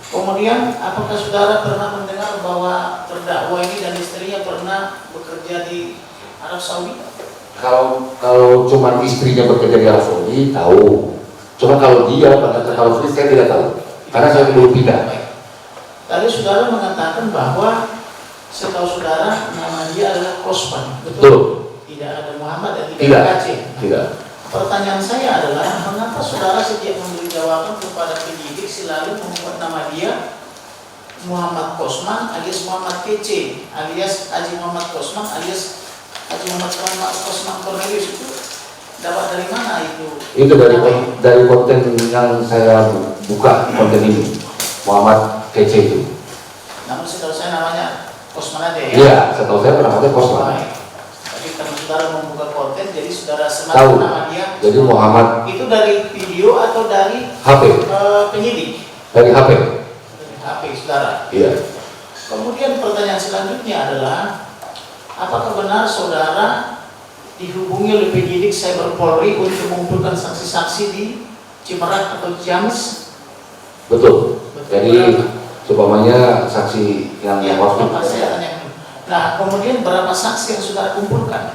Kemudian, apakah saudara pernah mendengar bahwa terdakwa ini dan istrinya pernah bekerja di Arab Saudi? Kalau cuma istrinya bekerja di Arab Saudi tahu. Cuma kalau dia pada ke Arab Saudi saya tidak tahu. Karena saya belum pindah. Baik. Tadi saudara mengatakan bahwa setahu saudara nama dia adalah Kosman. Betul. Tidak ada Muhammad dan Tidak. tidak ada Aceh. Tidak. Pertanyaan saya adalah, mengapa saudara setiap memberi jawaban kepada penyidik selalu membuat nama dia Muhammad Kosman alias Muhammad Kece alias Haji Muhammad Kosman alias Haji Muhammad Kosman Cornelius itu dapat dari mana itu? Itu dari konten yang saya buka konten ini. Muhammad Kece itu. Namun setahu saya namanya Kosman aja ya? Iya, setahu saya pernah pakai Kosman. Baik. Tapi karena saudara membuka konten, jadi saudara Tahu. semacam nama dia. Jadi Muhammad Itu dari video atau dari HP. penyidik? Dari HP. Dari HP saudara. Iya. Kemudian pertanyaan selanjutnya adalah, apakah benar saudara dihubungi oleh penyidik Cyber Polri untuk mengumpulkan saksi-saksi di Cimarak atau Ciamis? Betul. Jadi supamanya saksi yang Ya, waktu. Bapak saya tanya. Nah, kemudian berapa saksi yang saudara kumpulkan?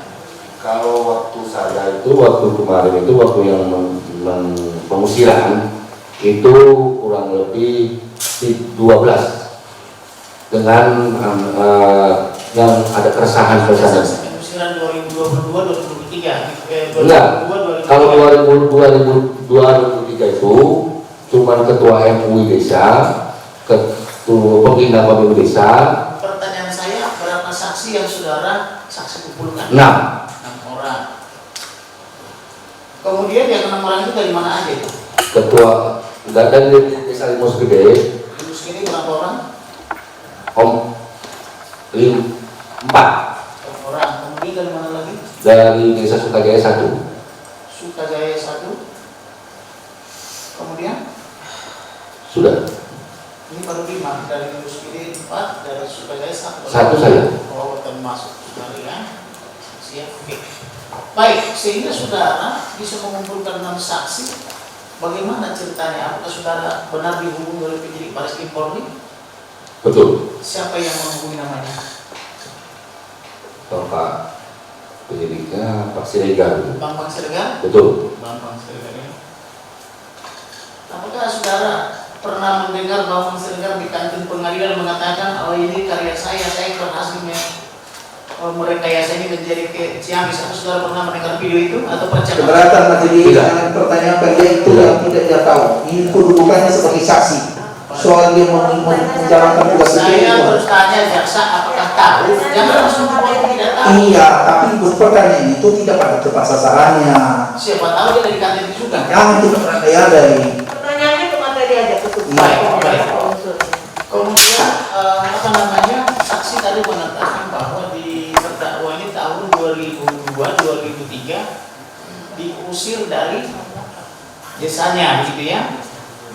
Kalau waktu saya itu waktu kemarin itu waktu yang pengusiran itu kurang lebih 12 dengan yang ada keresahan. Pengusiran 2022-2023. Enggak. Kalau 2003 itu cuma ketua MUI desa, ketua pembina pemilu desa. Pertanyaan saya, berapa saksi yang saudara saksi kumpulkan? 6. 6 orang. Kemudian yang 6 orang itu dari mana aja itu? Ketua dari desa Limus Gede. Terus ini berapa orang? Om 4 orang. Kemudian dari mana lagi? dari desa Sukajaya 1. Sukajaya 1. Kemudian Sudah. ini baru 5 dari Muskidi 4, dari Sukajaya 1. Satu saja. Oh, termasuk saudara ya. Siap. Oke. Baik, sehingga saudara bisa mengumpulkan 6 saksi. Bagaimana ceritanya? Apakah saudara benar dihubungi oleh penyidik Baris Krim Polri? Betul. Siapa yang menghubungi namanya? Bapak penyidiknya Pak Siregar. Bambang Siregar? Betul. Bambang Siregar ya. Apakah saudara pernah mendengar Bambang Siregar di kantin pengadilan mengatakan, oh ini karya saya berhasil merekayasa ini menjadi ke Ciamis? Apa saudara pernah mendengar video itu atau percakapan? Keberatan majelis Tidak. dengan pertanyaan dia itu yang tidak dia tahu. Ini kedudukannya sebagai saksi. Soal dia menjalankan tugas Saya itu. terus tanya jaksa apakah tahu? Jangan langsung jawab tidak tahu. Iya, tapi pertanyaan itu tidak pada tepat sasarannya. Siapa tahu dia dari kantin itu juga. Yang itu berandai-andai. Pertanyaannya ke materi aja ke Baik, baik. Kemudian saksi tadi mengatakan bahwa di terdakwa ini tahun 2002-2003 diusir dari desanya, begitu ya?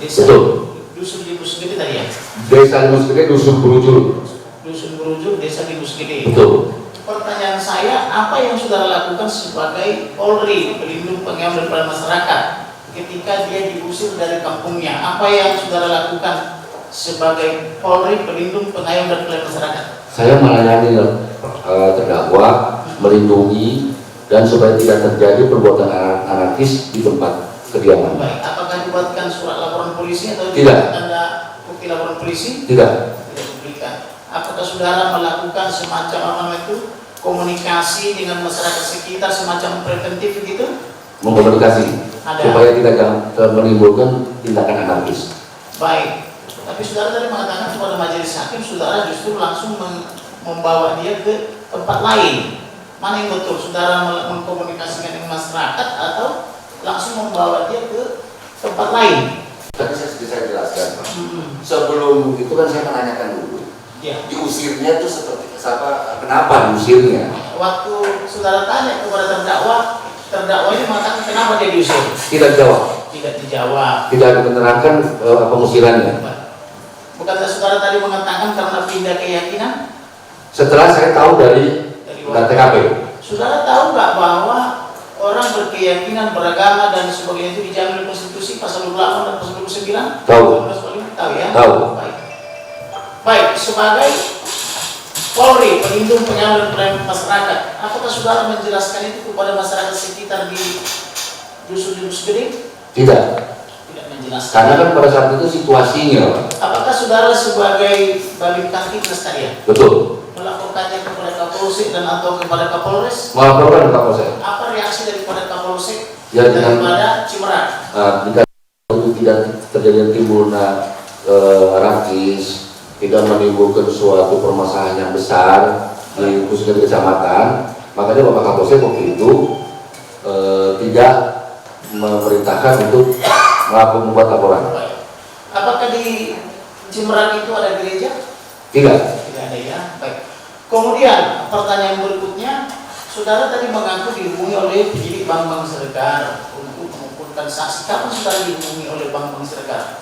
Desa. Betul. Dusun di Busgede tadi ya? Desa Limus Gede, Dusun Berujul. Dusun Berujul, desa di Busgede. Betul. Pertanyaan saya, apa yang saudara lakukan sebagai Polri, pelindung pengayom daripada masyarakat, ketika dia diusir dari kampungnya? Apa yang saudara lakukan sebagai Polri, pelindung pengayom daripada masyarakat? Saya melayani terdakwa, melindungi, dan supaya tidak terjadi perbuatan anarkis di tempat kediaman. Baik, apakah dibuatkan surat laporan polisi atau Tidak. tanda bukti laporan polisi? Tidak. Tidak diberikan. Apakah saudara melakukan semacam apa namanya itu komunikasi dengan masyarakat sekitar semacam preventif begitu? Mengkomunikasi Ada. supaya tidak menimbulkan tindakan anarkis. Baik. Tapi saudara tadi mengatakan kepada majelis hakim, saudara justru langsung membawa dia ke tempat lain. Mana yang betul? Saudara mengkomunikasikan dengan masyarakat atau langsung membawa dia ke tempat lain? Tadi saya jelaskan, Pak. Sebelum itu kan saya menanyakan dulu. Ya. Diusirnya itu seperti apa? Kenapa diusirnya? Waktu saudara tanya kepada terdakwa ini mengatakan kenapa dia diusir? Tidak jawab. Tidak dijawab. Tidak menerangkan pengusirannya. Bukankah saudara tadi mengatakan karena pindah keyakinan? Setelah saya tahu dari TKP. Saudara tahu nggak bahwa orang berkeyakinan, beragama dan sebagainya itu dijamin oleh konstitusi pasal 28 dan pasal 29? Tahu. Tahu ya? Tahu. Baik. Baik, sebagai Polri, pelindung pengayom dan pelayan masyarakat, apakah saudara menjelaskan itu kepada masyarakat sekitar di Dusun Gede? Tidak. Tidak menjelaskan. Karena kan pada saat itu situasinya, Pak. Apakah saudara sebagai Babin Kamtibnas tadi ya? Betul. Melaporkannya kepada Kapolsek dan atau kepada Kapolres? Melaporkan ke Kapolsek. Apa reaksi daripada Kapolsek Ya, dengan daripada Cimerak? jika itu tidak terjadi timbulnya anarkis, tidak menimbulkan suatu permasalahan yang besar di khususnya di kecamatan, makanya Bapak Kapolsek waktu itu tidak memerintahkan untuk membuat laporan. Apakah di Cimerak itu ada gereja? Tidak. Tidak ada ya. Baik. Kemudian pertanyaan berikutnya, saudara tadi mengaku dihubungi oleh penyidik Bambang Siregar untuk mengumpulkan saksi. Kapan saudara dihubungi oleh Bambang Siregar?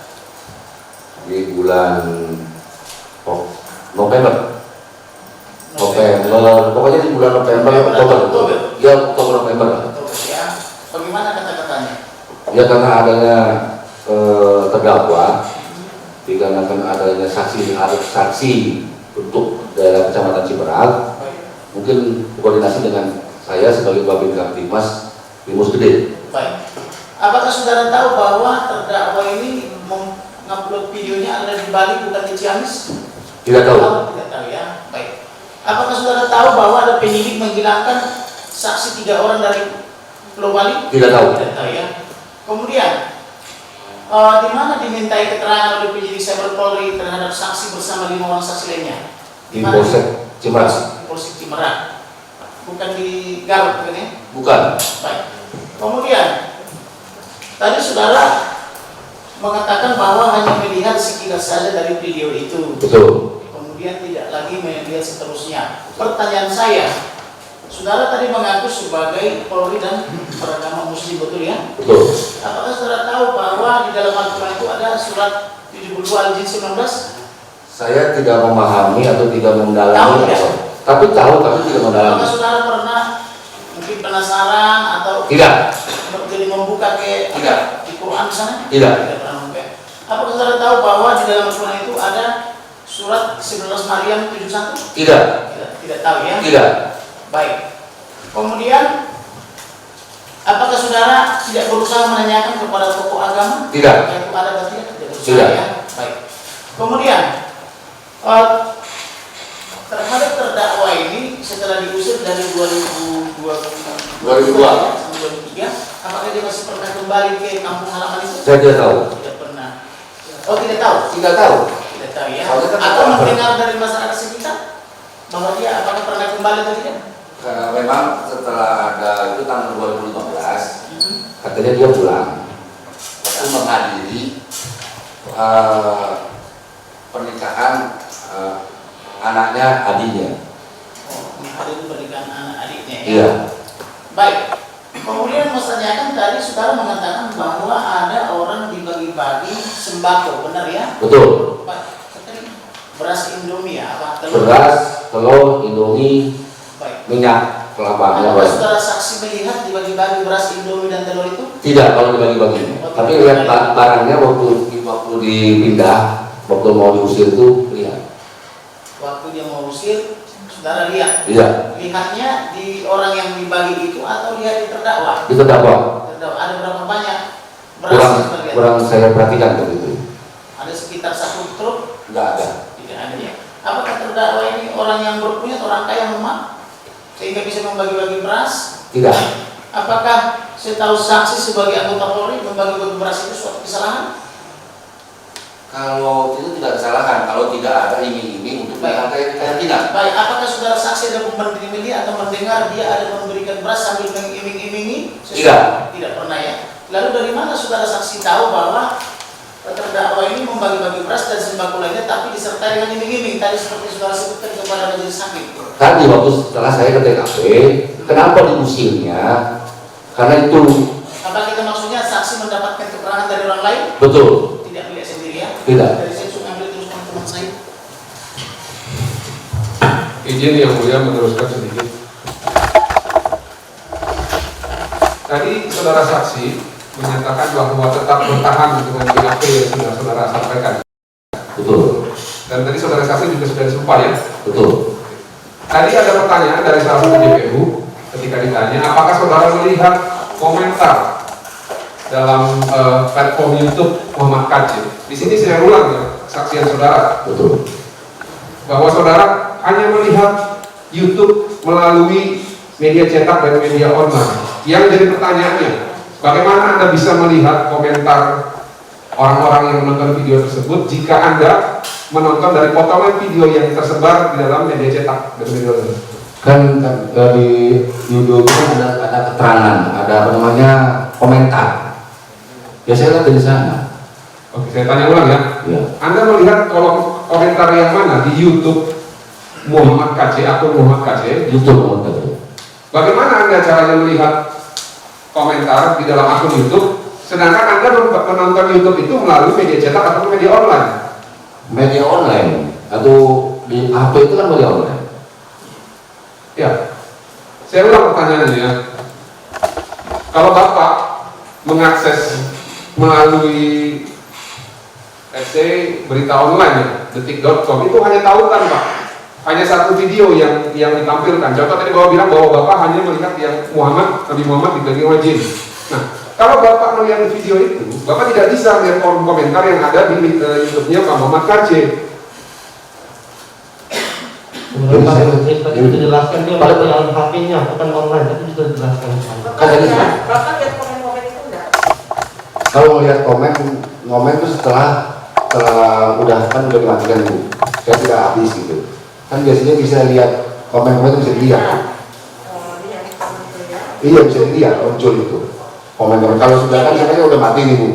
Di bulan November, pokoknya di bulan November, Oktober. Ya, Oktober November. Oktober ya. Bagaimana kata-katanya? Ya karena adanya terdakwa, dikarenakan adanya saksi untuk daerah kecamatan Cimerak, mungkin koordinasi dengan saya sebagai Babin Kamtibmas Limus Gede. Baik. Apakah saudara tahu bahwa terdakwa ini mengupload videonya ada di Bali bukan di Ciamis? Tidak tahu. Tidak tahu ya. Baik. Apakah saudara tahu bahwa ada penyidik menghilangkan saksi 3 orang dari Pulau Bali? Tidak tahu. Tidak tahu ya. Kemudian di mana dimintai keterangan oleh penyidik Cyber Polri terhadap saksi bersama 5 orang saksi lainnya? Di Polsek Cimerak. Di Polsek Cimerak. Bukan di Garut bukan ya? Bukan. Baik. Kemudian tadi saudara mengatakan bahwa hanya melihat sekilas saja dari video itu. Betul. Kemudian tidak lagi melihat seterusnya. Pertanyaan saya, saudara tadi mengaku sebagai Polri dan beragama Muslim, betul ya? Betul. Apakah saudara tahu bahwa di dalam Al-Quran itu ada surat 72 Al-Jin 19? Saya tidak memahami atau tidak mendalami. Tahu tidak? Tapi tahu, tapi tidak mendalami. Apakah saudara pernah mungkin penasaran atau Tidak. jadi membuka ke Tidak. di Quran di sana? Tidak. Tidak pernah membuka. Apakah saudara tahu bahwa di dalam Al-Quran itu ada surat 19 Maryam 71? Tidak. Tidak tahu ya? Tidak. Baik. Kemudian, apakah saudara tidak berusaha menanyakan kepada tokoh agama? Tidak. Yang ada berarti tidak berusaha Tidak. ya? Baik. Kemudian, terhadap terdakwa ini setelah diusir dari 2002 sampai 2003, apakah dia masih pernah kembali ke kampung halaman itu? Saya tidak tahu. Tidak pernah. Oh, tidak tahu? Tidak tahu. Tidak tahu ya. Soalnya kan Atau tidak mendengar dari masyarakat sekitar bahwa dia apakah pernah kembali atau tidak? Memang setelah ada itu tahun 2015, katanya dia pulang. Waktu menghadiri pernikahan anaknya adiknya. Oh, menghadiri pernikahan anak adiknya ya. Iya. Baik. Kemudian Mas tanyakan tadi saudara mengatakan bahwa ada orang dibagi-bagi sembako, benar ya? Betul. Pak, tadi beras Indomie ya, apa telur? Beras, telur, Indomie, Baik. minyak kelapa. Apakah saudara saksi melihat dibagi-bagi beras Indomie dan telur itu? Tidak kalau dibagi-bagi. Tapi lihat barangnya waktu dipindah, waktu mau diusir itu lihat. Waktu dia mau usir, saudara lihat? Iya. Lihatnya di orang yang dibagi itu atau lihat di terdakwa? Itu terdakwa. Terdakwa ada berapa banyak beras yang terlihat? Kurang saya perhatikan begitu. Ada sekitar 1 truk? Enggak ada. Tidak ada ya. Apakah terdakwa ini orang yang berpunya, orang kaya memang sehingga bisa membagi-bagi beras? Tidak. Apakah setahu saksi sebagai anggota Polri membagi-bagi beras itu suatu kesalahan? Kalau itu tidak kesalahan, kalau tidak ada iming-iming untuk mengangkat keyakinan. Baik, apakah saudara saksi ada memberi dia atau mendengar dia ada memberikan beras sambil mengiming-imingi? Tidak. Tidak pernah ya. Lalu dari mana saudara saksi tahu bahwa terdakwa ini membagi-bagi beras dan sembako lainnya tapi disertai dengan iming-iming tadi seperti saudara sebutkan kepada majelis hakim? Tadi waktu setelah saya ke TKP, kenapa diusirnya? Karena itu. Apa kita maksudnya saksi mendapatkan keterangan dari orang lain? Betul. Tidak melihat sendiri ya? Tidak. Dari saya suka ambil terus teman-teman saya. Izin yang mulia meneruskan sedikit. Tadi saudara saksi menyatakan bahwa tetap bertahan dengan BAP yang sudah saudara sampaikan. Betul. Dan tadi saudara saksi juga sudah disumpah ya. Betul. Tadi ada pertanyaan dari salah satu JPU ketika ditanya apakah saudara melihat komentar dalam platform YouTube Muhammad KC. Di sini saya ulang ya kesaksian saudara. Betul. Bahwa saudara hanya melihat YouTube melalui media cetak dan media online. Yang jadi pertanyaannya, bagaimana Anda bisa melihat komentar orang-orang yang menonton video tersebut jika Anda menonton dari potongan video yang tersebar di dalam media cetak dan media online? Kan di YouTube itu kan ada keterangan, ada apa namanya komentar. Ya saya lihat dari sana. Oke, saya tanya ulang ya. Ya. Anda melihat kolom komentar yang mana di YouTube Muhammad KC, akun Muhammad KC? YouTube komentar. Bagaimana Anda caranya melihat komentar di dalam akun YouTube, sedangkan Anda menonton YouTube itu melalui media cetak atau media online? Media online atau di HP itu kan media online. Ya, saya ulang pertanyaannya. Kalau Bapak mengakses melalui let's say berita online ya, detik.com itu hanya tautan Pak, hanya satu video yang ditampilkan. Contoh tadi Bapak bilang bahwa Bapak hanya melihat yang Nabi Muhammad dibagi oleh jin. Nah, kalau Bapak melihat video itu, Bapak tidak bisa melihat kolom komentar yang ada di YouTube-nya Pak Muhammad KC. Menurut Pak Menteri tadi sudah dijelaskan dia pada dalam HP-nya bukan online, tapi sudah dijelaskan. Kan tadi Bapak lihat komen-komen itu enggak? kalau melihat komen itu setelah udah kan udah dimatikan Bu. Saya tidak habis gitu. Kan biasanya bisa lihat komen-komen itu bisa dilihat. Iya bisa dilihat muncul itu komen-komen. Kalau sudah kan sebenarnya udah mati nih Bu.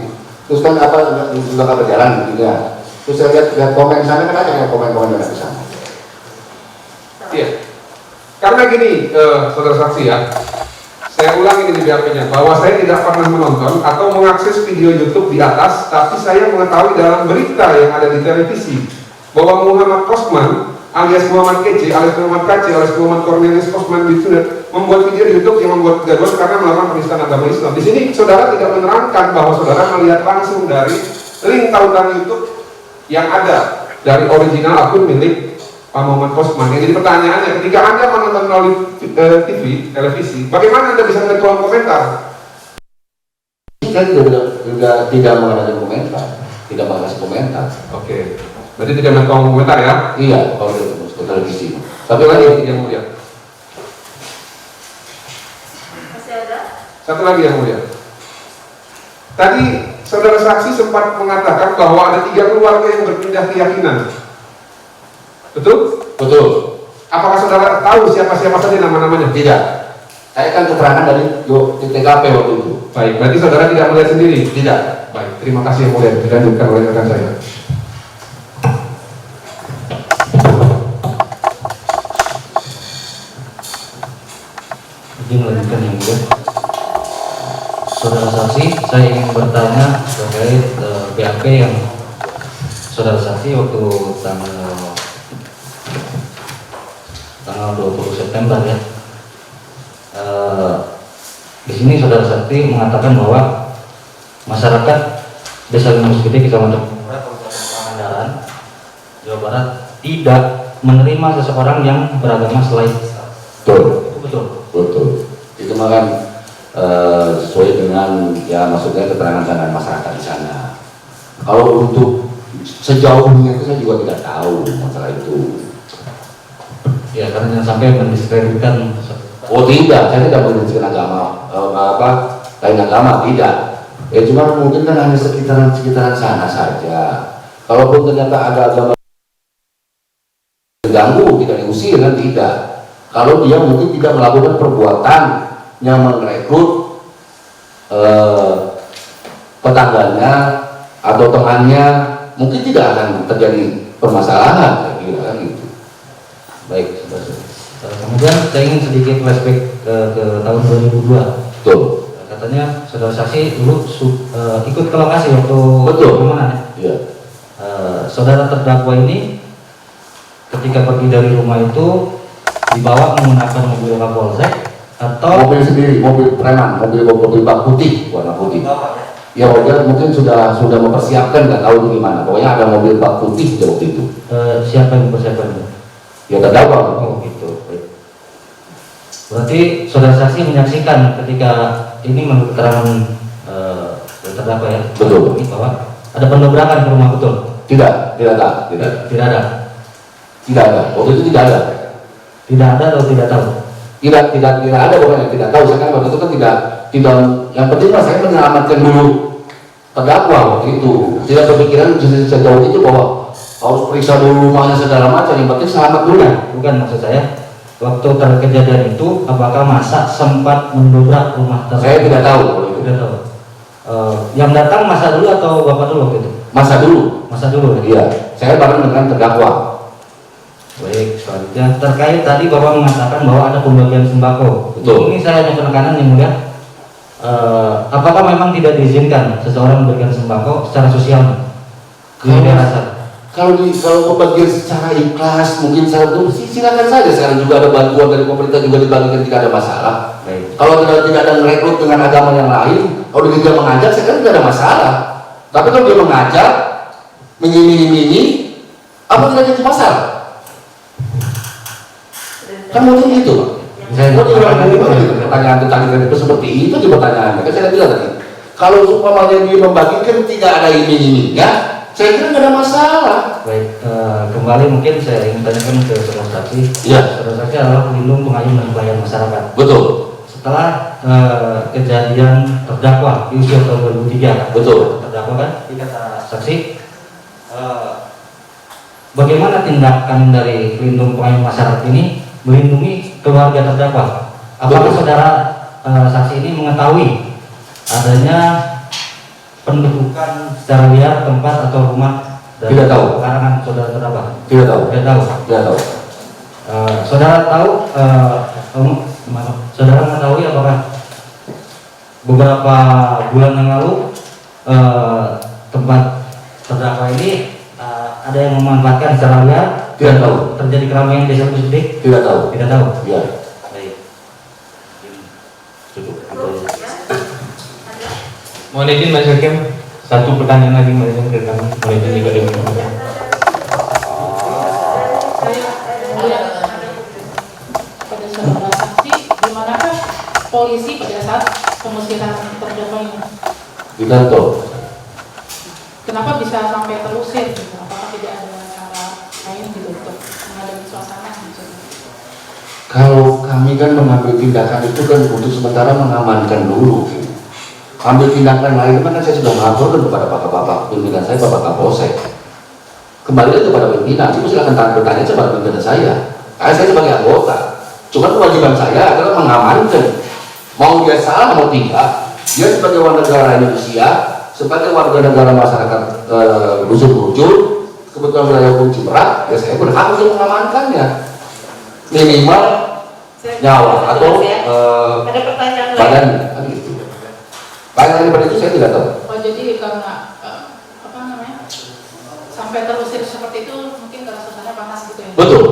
Terus kan apa sudah nggak berjalan intinya. Terus saya lihat komen sana kan ada komen-komen yang ada di sana. Iya, karena gini, saudara saksi ya, saya ulang ini di BAP-nya, bahwa saya tidak pernah menonton atau mengakses video YouTube di atas, tapi saya mengetahui dalam berita yang ada di televisi bahwa Muhammad Kosman alias Muhammad KC, alias Muhammad KC, alias Muhammad Cornelius Kosman membuat video di YouTube yang membuat kegaduhan karena melakukan penistaan agama Islam. Di sini saudara tidak menerangkan bahwa saudara melihat langsung dari link tautan YouTube yang ada dari original akun milik Pak Muhammad Kosman. Yang jadi pertanyaannya, ketika Anda menonton melalui televisi, bagaimana Anda bisa melihat kolom komentar? Kita tidak mengadakan komentar, tidak mengasih komentar. Oke, berarti tidak melihat kolom komentar ya? Iya, kalau ke televisi. Satu lagi yang mulia. Masih ada? Satu lagi yang mulia. Tadi saudara saksi sempat mengatakan bahwa ada 3 keluarga yang berpindah keyakinan. Betul? Betul. Apakah saudara tahu siapa-siapa saja nama-namanya? Tidak. Saya kan keterangan dari TKP waktu itu. Baik, berarti saudara tidak melihat sendiri? Tidak. Baik, terima kasih yang mulia. Dilanjutkan oleh rekan saya. Izin melanjutkan yang mulia. Saudara saksi, saya ingin bertanya terkait BAP yang saudara saksi waktu tanggal 20 September ya. Di sini saudara saksi mengatakan bahwa masyarakat Desa Gunung Gede, Kecamatan Kabupaten Pangandaran, Jawa Barat tidak menerima seseorang yang beragama selain Islam. Betul. Itu betul. Betul. Itu makan sesuai dengan ya maksudnya keterangan dari masyarakat di sana. Kalau untuk sejauhnya itu saya juga tidak tahu masalah itu. Ya, karena jangan sampai mendiskreditkan. Oh tidak, saya tidak mendiskreditkan agama lain agama, tidak. Ya cuma mungkin kan hanya sekitaran sana saja. Kalaupun ternyata ada agama terganggu, tidak diusir kan tidak. Kalau dia mungkin tidak melakukan perbuatan yang merekrut tetangganya atau temannya, mungkin tidak akan terjadi permasalahan, saya kira kan gitu. Baik, kemudian saya ingin sedikit flashback ke tahun 2002. betul. Katanya saudara saksi dulu ikut ke lokasi waktu Betul. mana? Iya. Saudara terdakwa ini ketika pergi dari rumah itu dibawa menggunakan mobil Kapolsek atau Mobil sendiri, mobil preman, mobil bak putih, warna putih. Ya wajar mungkin sudah mempersiapkan, nggak tahu itu gimana. Pokoknya ada mobil bak putih di waktu itu. siapa yang mempersiapkan itu? Ya terdakwa. Oh gitu. Baik. Berarti saudara saksi menyaksikan ketika ini menurut keterangan terdakwa ya, Betul. bahwa ada pendobrakan ke rumah, betul? Tidak ada. Tidak ada. Tidak ada. Waktu itu tidak ada. Tidak ada atau tidak tahu? Tidak ada, pokoknya tidak tahu. Saya kan waktu itu kan tidak. Yang penting mas saya menyelamatkan dulu terdakwa waktu itu. Tidak berpikiran sejauh itu bahwa harus periksa dulu rumahnya segala macam. Yang penting selamat dulu. Bukan, maksud saya waktu terkejadian itu apakah masa sempat mendobrak rumah tersebut? Saya tidak tahu kalau itu. Tidak tahu. Yang datang masa dulu atau bapak dulu waktu itu? Masa dulu. Masa dulu ya? Iya. Saya bareng dengan terdakwa. Baik, selanjutnya terkait tadi Bapak mengatakan bahwa ada pembagian sembako. Betul. Ini saya hanya penekanan yang mulia. Apakah memang tidak diizinkan seseorang memberikan sembako secara sosial? Kalau pembagian secara ikhlas mungkin silakan saja. Sekarang juga ada bantuan dari pemerintah juga dibagikan, tidak ada masalah. Baik. Kalau tidak ada merekrut dengan agama yang lain, kalau dia mengajak sekarang tidak ada masalah. Tapi kalau dia mengajak mengiming-imingi, apa tidak jadi masalah? Kan mungkin gitu. Pertanyaan itu seperti itu di pertanyaannya. Kan saya bilang tadi, kalau umpamanya dia membagikan tidak ada iming-imingnya, saya kira tidak ada masalah. Baik, kembali mungkin saya ingin tanyakan ke saudara saksi. Iya. Saudara saksi adalah pelindung, pengayom dan pelayan masyarakat. Betul. Setelah kejadian terdakwa di usia tahun 2003, Betul. terdakwa kan, kata saksi, bagaimana tindakan dari pelindung pengayom masyarakat ini melindungi keluarga terdakwa? Apakah saudara saksi ini mengetahui adanya pendudukan secara liar tempat atau rumah dari Tidak tahu. karangan saudara terdakwa? Tidak tahu. Tidak tahu. Tidak tahu. Saudara tahu, saudara mengetahui apakah beberapa bulan yang lalu tempat terdakwa ini ada yang memanfaatkan secara liar? Tidak tahu. Terjadi keramaian di Desa Gunung Gede? Tidak tahu. Tidak tahu. Iya. Baik. Cukup. Mohon izin Mas Hakim, satu pertanyaan lagi Mas Hakim ke kami. Mohon izin juga diminta. polisi pada saat pengusiran terdakwa ini? Di kantor. Kenapa bisa sampai terusir? Gitu? Apakah tidak ada cara lain gitu untuk menghadapi suasana? Gitu? Kalau kami kan mengambil tindakan itu kan untuk sementara mengamankan dulu. Ambil tindakan lain kan saya sudah melaporkan kepada bapak-bapak pimpinan saya, bapak Kapolsek. Kembali lagi kepada pimpinan, itu silahkan bertanya kepada pimpinan saya. Saya sebagai anggota. Cuma kewajiban saya adalah mengamankan. Mau dia salah mau tidak, dia sebagai warga negara Indonesia, sebagai warga negara masyarakat Dusun Burjul, kebetulan wilayah hukum Cimerak, ya saya berhak untuk mengamankannya. Minimal nyawa atau ada pertanyaan lain? badan gitu. Baik daripada itu saya tidak tahu. Oh jadi karena apa namanya sampai terusir seperti itu mungkin karena suasana panas gitu ya? Betul.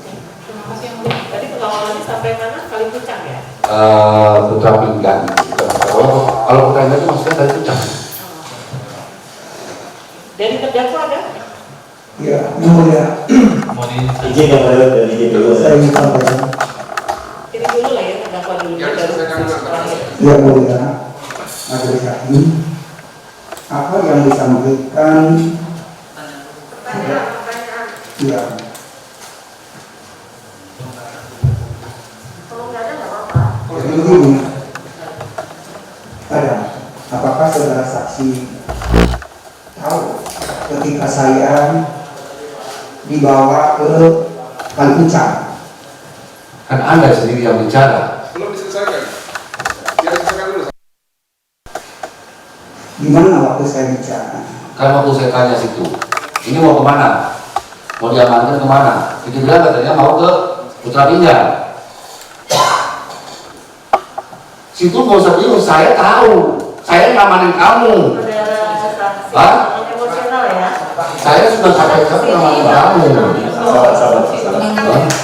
Oke. Terima kasih yang mulia. Tadi pengawalannya sampai mana? Kali Pucang ya? Putra Pinggang. Kalau pertanyaan itu maksudnya tadi Pucang. Dari terdakwa ada? Ya, yang mulia. Izin yang ada dari JPU. Saya ingin sampaikan. Ini dulu lah ya terdakwa dulu. Ya mulia, majelis hakim. Apa yang disampaikan? Ya. Jadi begini, ada. Apakah saudara saksi tahu ketika saya dibawa ke Kali Pucang? Kan Anda sendiri yang bicara. Belum diselesaikan. Biar diselesaikan dulu. Gimana waktu saya bicara? Kan waktu saya tanya situ, ini mau kemana? Mau diamankan kemana? Itu bilang katanya mau ke Putra Pinggang. Situ nggak usah bingung, saya tahu, saya ngamanin kamu. Hah? Emosional ya? Saya sudah sampaikan ngamanin kamu.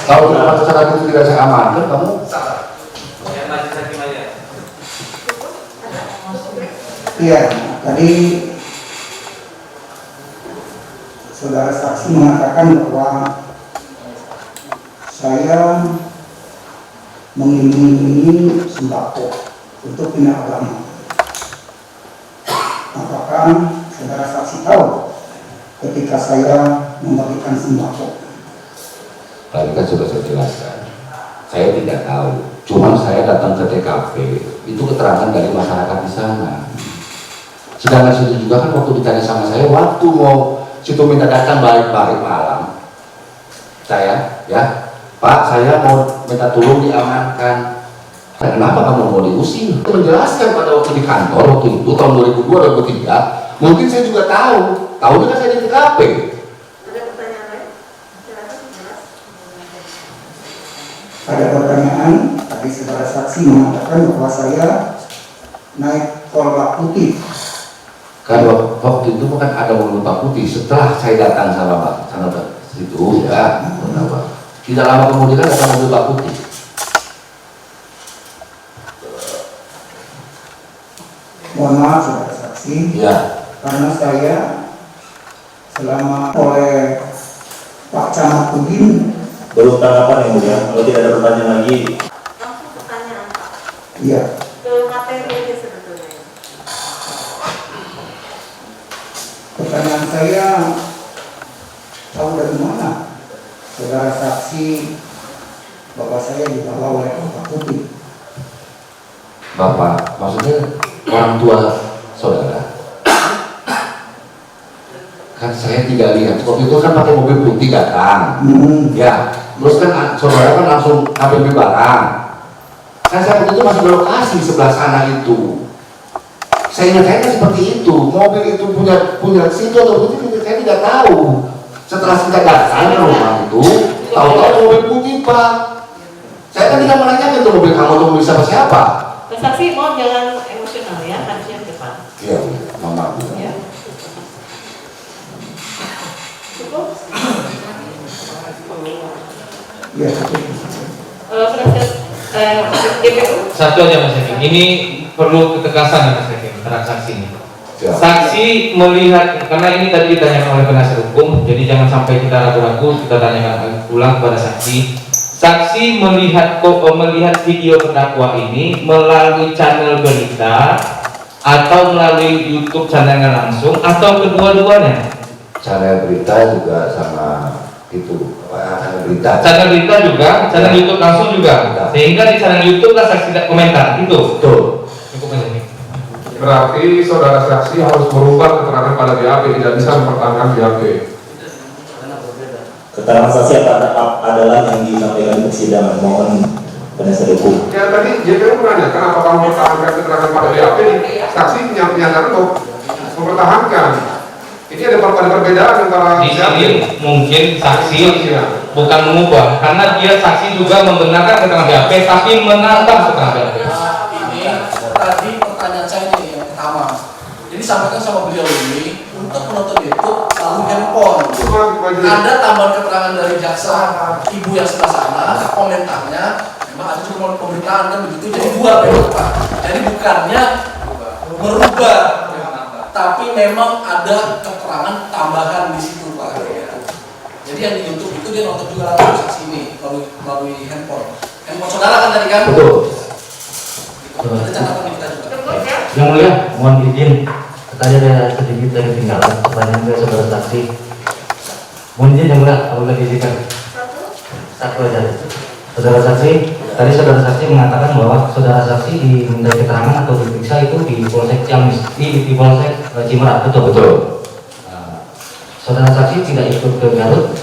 Kalau dalam masyarakat itu tidak saya amankan, kamu Iya, tadi saudara saksi mengatakan bahwa saya mengiming-imingi sembako untuk pindah agama. Apakah saudara saksi tahu ketika saya membagikan sembako? tadi kan sudah saya jelaskan. Saya tidak tahu, cuma saya datang ke TKP, itu keterangan dari masyarakat di sana. Sedangkan situ juga kan waktu ditanya sama saya, waktu mau situ minta datang baik-baik malam, saya, ya, Pak, saya mau minta tolong diamankan. Kenapa kamu mau diusir? Menjelaskan pada waktu di kantor waktu itu tahun 2002 2003, mungkin saya juga tahu, tahunya kan saya di TKP. Ada pertanyaan, tadi saudara saksi mengatakan bahwa saya naik kolbak putih. Kan waktu itu bukan ada mobil Pak Putih, setelah saya datang sama Pak sana situ ya, tidak lama kemudian kan ada mobil Pak Putih. Mohon maaf saudara saksi, Ya. karena saya selama oleh Pak Camat Udin. Belum tanggapan yang mulia, kalau tidak ada pertanyaan lagi. Langsung pertanyaan Pak. Iya. Ke materinya sebetulnya. Pertanyaan saya, tahu dari mana saudara saksi bahwa saya dibawa oleh Pak Putih? Bapak, maksudnya orang tua saudara. Kan saya tidak lihat, waktu itu kan pakai mobil putih datang. Ya, terus kan saudara kan langsung ambil barang. Kan saya waktu itu masih di lokasi sebelah sana itu. Saya ingat seperti itu, mobil itu punya situ atau putih, saya tidak tahu. Setelah kita datang ke rumah itu, tahu-tahu mobil putih Pak. Saya kan tidak menanyakan itu mobil kamu atau mobil siapa. Saksi mohon jangan emosional ya, harusnya ke depan. Iya, mama. Ya. Cukup? Iya. Satu aja Mas Hakim, ini perlu ketegasan ya Mas Hakim, transaksi ini. Saksi melihat, karena ini tadi ditanyakan oleh penasihat hukum, jadi jangan sampai kita ragu-ragu, kita tanyakan ulang kepada saksi. saksi melihat video terdakwa ini melalui channel berita atau melalui YouTube channelnya langsung atau kedua-duanya? Channel berita juga sama itu, channel berita. Channel berita juga, channel YouTube langsung juga. Sehingga di channel YouTube lah saksi tidak komentar, itu. Betul. Cukup aja nih. Berarti saudara saksi harus merubah keterangan pada BAP, tidak bisa mempertahankan BAP. Keterangan saksi adalah yang disampaikan di persidangan. Mohon penasihat hukum. Ya tadi JPU menanyakan kenapa kamu mempertahankan keterangan pada BAP, saksi menyatakan mempertahankan. Ini ada perbedaan antara di sini mungkin saksi bukan mengubah, karena dia saksi juga membenarkan keterangan BAP tapi menantang keterangan BAP. Ini tadi pertanyaan saya nih yang pertama. Jadi sampaikan sama beliau ini untuk menonton YouTube selalu handphone. Ada tambahan keterangan dari jaksa ibu yang sebelah sana, komentarnya memang ada cuma pemberitaan kan begitu. Jadi dua memang Pak. Jadi bukannya merubah, tapi memang ada keterangan tambahan di situ Pak. Jadi yang di YouTube itu dia nonton juga langsung saksi ini melalui handphone. Handphone saudara kan tadi kan? Betul. Ada catatan kita juga. Yang mulia, mohon izin. Tadi ada sedikit dari tinggalan pertanyaan dari saudara saksi. Mohon izin yang mulia, apabila diizinkan. Satu aja. Saudara saksi, tadi saudara saksi mengatakan bahwa saudara saksi diminta keterangan atau diperiksa itu di Polsek Ciamis, di Polsek Cimerak, betul? Betul. Saudara saksi tidak ikut ke Garut?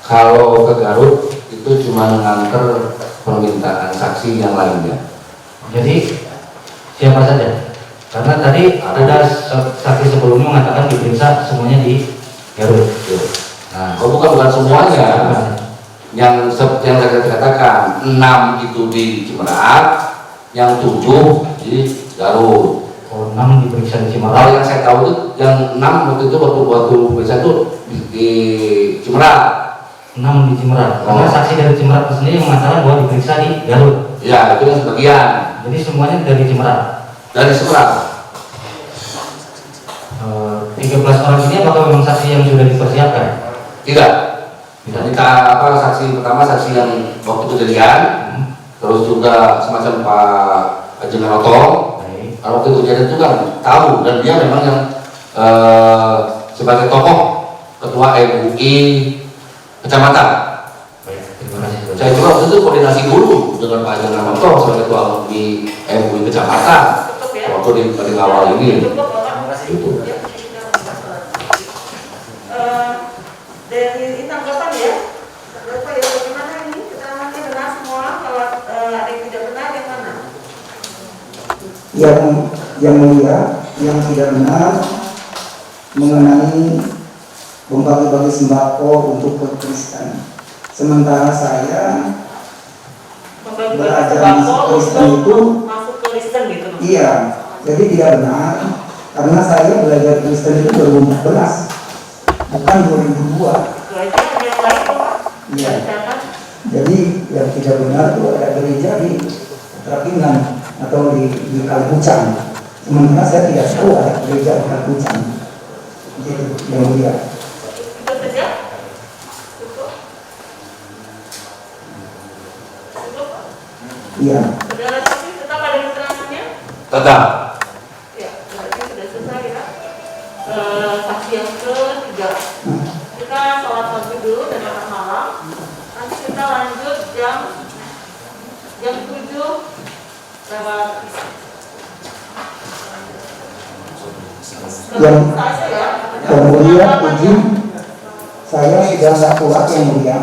Kalau ke Garut itu cuma mengantar permintaan saksi yang lainnya. Jadi siapa saja? Karena tadi ada saksi sebelumnya mengatakan diperiksa semuanya di Garut. Nah, bukan semuanya. Yang seperti yang saya katakan, 6 itu di Cimerak, yang 7 di Garut. Oh, 6 diperiksa di Cimerak. Kalau yang saya tahu itu yang 6 waktu itu waktu periksa itu di Cimerak. 6 di Cimerak. Karena saksi dari Cimerak sendiri mengatakan bahwa diperiksa di Garut. Ya, itu yang sebagian. Jadi semuanya dari Cimerak. Dari Cimerak. 13 orang ini apakah memang saksi yang sudah dipersiapkan? Tidak. Kita saksi pertama saksi yang waktu kejadian, terus juga semacam Pak Haji Meroto. Kalau waktu kejadian itu kan tahu dan dia memang yang sebagai tokoh ketua MUI kecamatan. Saya juga waktu itu koordinasi dulu dengan Pak Haji Meroto sebagai ketua MUI kecamatan waktu di awal ini. Itu. Dari tanggapan ya, tanggapan ya bagaimana ini keterangannya benar semua, kalau ada yang tidak benar yang mana? Yang mulia, yang tidak benar mengenai membagi-bagi sembako untuk Kristen. Sementara saya belajar masuk Kristen itu masuk ke Kristen gitu. Iya, jadi tidak benar karena saya belajar Kristen itu 2014. Bukan 2002. Iya. Jadi yang tidak benar itu ada gereja di Rapinan atau di Kalipucang. Sementara saya tidak tahu ada gereja di Kalipucang. Gitu, yang mulia. Itu saja. Cukup. Cukup. Iya. Saudara saksi tetap ada keterangannya? Tetap. Ya, berarti sudah selesai ya. Saksi yang ketiga. Kita sholat maghrib dulu dan makan malam. Nanti kita lanjut jam 7 lewat. Yang mulia izin saya sudah nggak kuat yang mulia.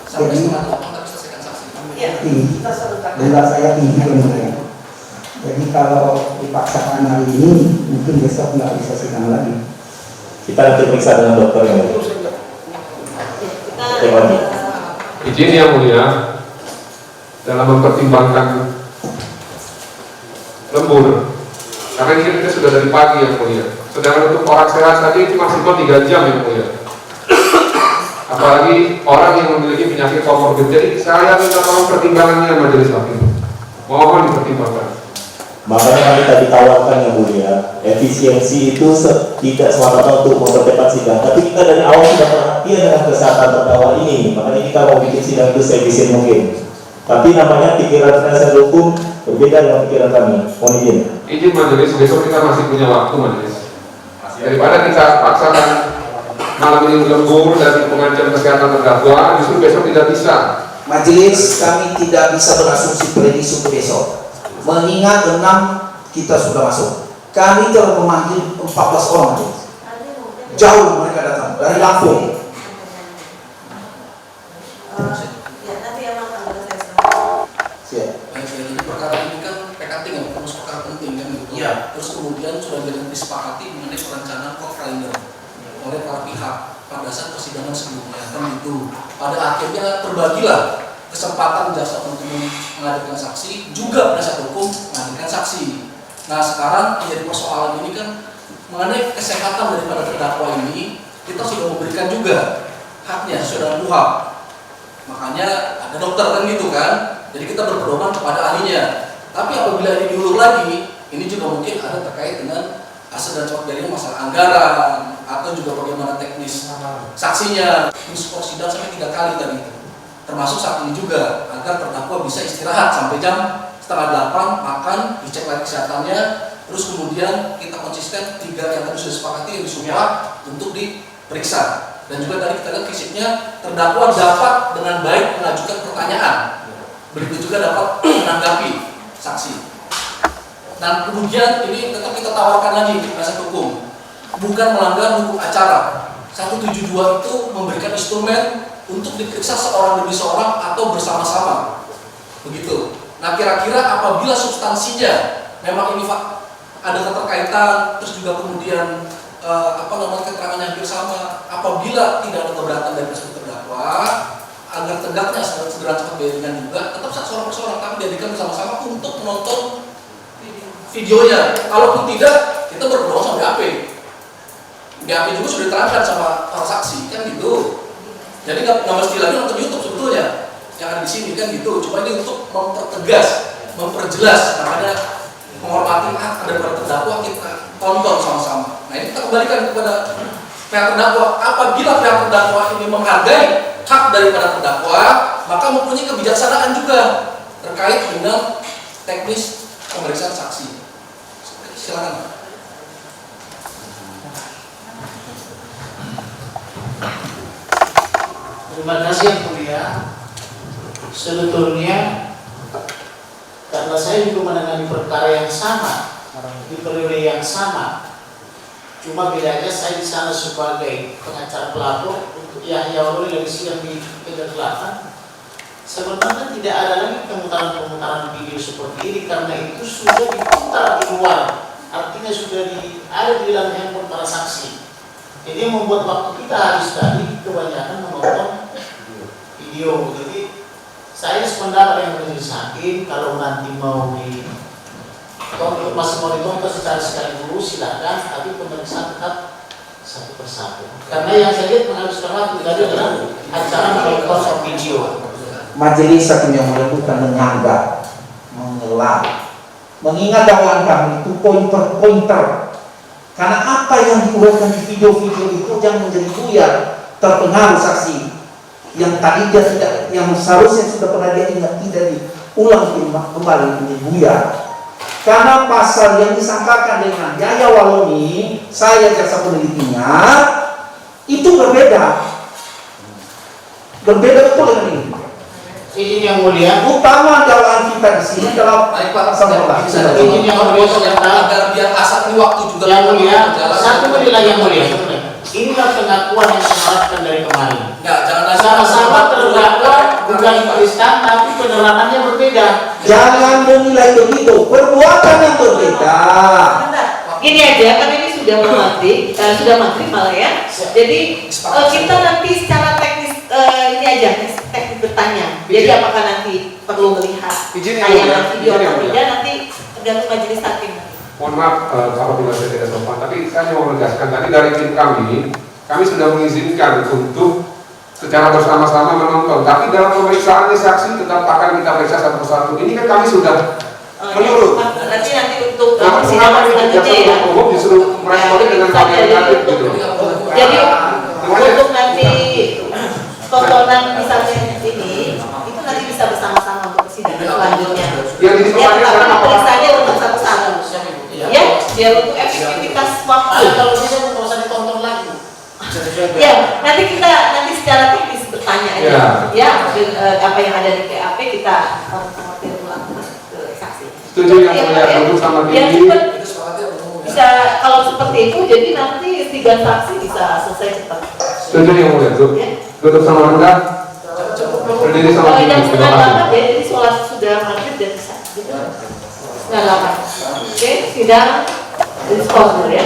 Jadi gula saya tinggi yang mulia. Jadi kalau dipaksakan hari ini mungkin besok nggak bisa sidang lagi. Kita nanti periksa dengan dokter yang Izin yang mulia, dalam mempertimbangkan lembur, karena ini kita sudah dari pagi yang mulia. Sedangkan untuk orang sehat tadi itu maksimal 3 jam yang mulia. Apalagi orang yang memiliki penyakit komorbid. Jadi saya minta tolong pertimbangannya majelis hakim. Mohon dipertimbangkan. Makanya kami tadi tawarkan yang mulia, efisiensi itu tidak semata-mata untuk mempercepat sidang, tapi kita dari awal sudah perhatian dengan kesehatan terdakwa ini, makanya kita mau bikin sidang itu seefisien mungkin. Tapi namanya pikiran penasihat hukum berbeda dengan pikiran kami. Mohon izin. Izin majelis, besok kita masih punya waktu majelis. Daripada kita paksakan malam ini lembur dan mengancam kesehatan terdakwa, justru besok tidak bisa. Majelis kami tidak bisa berasumsi prediksi untuk besok. Mengingat 6 kita sudah masuk. Kami telah memanggil 14 orang. Jauh mereka datang dari Lampung. Jadi perkara ini kan PKT nggak terus perkara penting kan gitu. Iya. Terus kemudian sudah disepakati mengenai perencanaan court calendar oleh para pihak pada saat persidangan sebelumnya kan itu. Pada akhirnya terbagilah kesempatan jaksa penuntut umum menghadirkan saksi, juga penasihat hukum menghadirkan saksi. Nah sekarang menjadi persoalan ini kan mengenai kesehatan daripada terdakwa ini kita sudah memberikan juga haknya sesuai dengan KUHP. Makanya ada dokter kan gitu kan. Jadi kita berpedoman kepada ahlinya. Tapi apabila ini diulur lagi, ini juga mungkin ada terkait dengan asal dan cocok dari masalah anggaran atau juga bagaimana teknis saksinya. Skor sidang sampai 3 kali tadi itu. Termasuk saat ini juga agar terdakwa bisa istirahat sampai jam 7:30 makan, dicek lagi kesehatannya, terus kemudian kita konsisten 3 yang tadi sudah disepakati yang disumpah untuk diperiksa. Dan juga tadi kita lihat fisiknya terdakwa dapat dengan baik mengajukan pertanyaan. Begitu juga dapat menanggapi saksi. Dan kemudian ini tetap kita tawarkan lagi di penasihat hukum, bukan melanggar hukum acara. 172 itu memberikan instrumen untuk diperiksa seorang demi seorang atau bersama-sama. Begitu. Nah kira-kira apabila substansinya memang ini ada keterkaitan, terus juga kemudian keterangannya hampir sama, apabila tidak ada keberatan dari terdakwa, agar tegaknya segera cepat dihadirkan juga, tetap seorang perseorang tapi dihadirkan bersama-sama untuk menonton videonya. Kalaupun tidak, kita berdoa sama BAP. BAP juga sudah diterangkan sama para saksi, kan gitu. Jadi nggak mesti lagi nonton YouTube sebetulnya, yang ada di sini kan gitu. Cuma ini untuk mempertegas, memperjelas, makanya menghormati hak daripada terdakwa kita tonton sama-sama. Nah ini kita kembalikan kepada pihak terdakwa. Apabila pihak terdakwa ini menghargai hak daripada terdakwa, maka mempunyai kebijaksanaan juga terkait dengan teknis pemeriksaan saksi. Silakan. Terima kasih yang mulia. Sebetulnya karena saya juga menangani perkara yang sama di periode yang sama, cuma bedanya saya di sana sebagai pengacara pelapor untuk Yahya Waluli dari sidang di Medan Selatan. Sebenarnya tidak ada lagi pemutaran video seperti ini karena itu sudah diputar di luar, artinya sudah ada di dalam handphone para saksi. Jadi yang membuat waktu kita habis tadi kebanyakan menonton video. Jadi saya sependapat yang menjadi hakim, kalau nanti mau masih mau ditonton secara sekali dulu silakan, tapi pemeriksaan tetap satu persatu. Karena yang saya lihat menghabiskan waktu tadi adalah acara menonton video. Majelis hakim yang mulia bukan menyanggah, mengelak. Mengingat dakwaan kami itu poin per pointer. Karena apa yang diuraikan di video-video itu jangan menjadi buyar, terpengaruh saksi yang tadi dia tidak, yang seharusnya sudah pernah dia ingat tidak diulang kembali menjadi buyar. Karena pasal yang disangkakan dengan Yahya Waluni, saya jaksa penelitinya, itu berbeda betul dengan ini. Ini yang mulia. Utama dakwaan kita di sini adalah pasal 14. Ini yang mulia agar biar asal ini waktu juga yang mulia. Satu menit lagi yang mulia. Inilah pengakuan yang diharapkan dari kemarin. Ya, jangan sama-sama terdakwa bukan Kristen tapi penerapannya berbeda. Jangan menilai begitu, perbuatan yang berbeda. Gini aja, kan ini sudah mati malah ya. Jadi kita nanti secara teknis ini aja teknis bertanya. Jadi apakah nanti perlu melihat tayangan video atau tidak nanti tergantung majelis hakim. Mohon maaf apabila saya tidak sopan, tapi saya mau menegaskan tadi dari tim kami sudah mengizinkan untuk secara bersama-sama menonton. Tapi dalam pemeriksaan saksi tetap akan kita periksa satu persatu. Ini kan kami sudah Menurut. nanti untuk Kenapa persidangan selanjutnya ya. umum disuruh meresponnya dengan hal yang negatif gitu? Jadi untuk nanti tontonan misalnya ini itu nanti bisa bersama-sama untuk persidangan selanjutnya. Yang di Ya, sekolahnya sekarang apa? periksanya untuk satu-satu. Ya, biar untuk efektivitas waktu. Kalau bisa nggak usah ditonton lagi. Ya, nanti secara teknis bertanya aja. Ya, apa yang ada di PAP kita mengerti ulang ke saksi. Setuju yang mulia, duduk sama Ya, Bibi. bisa kalau seperti itu, jadi nanti 3 saksi bisa selesai cepat. Setuju yang mulia, duduk sama rendah. Berdiri sama Kalau Bibi. jam Terima 9:08 kasih. ya, jadi sholat sudah maghrib dan bisa. 9:08. Oke, sidang diskors ya.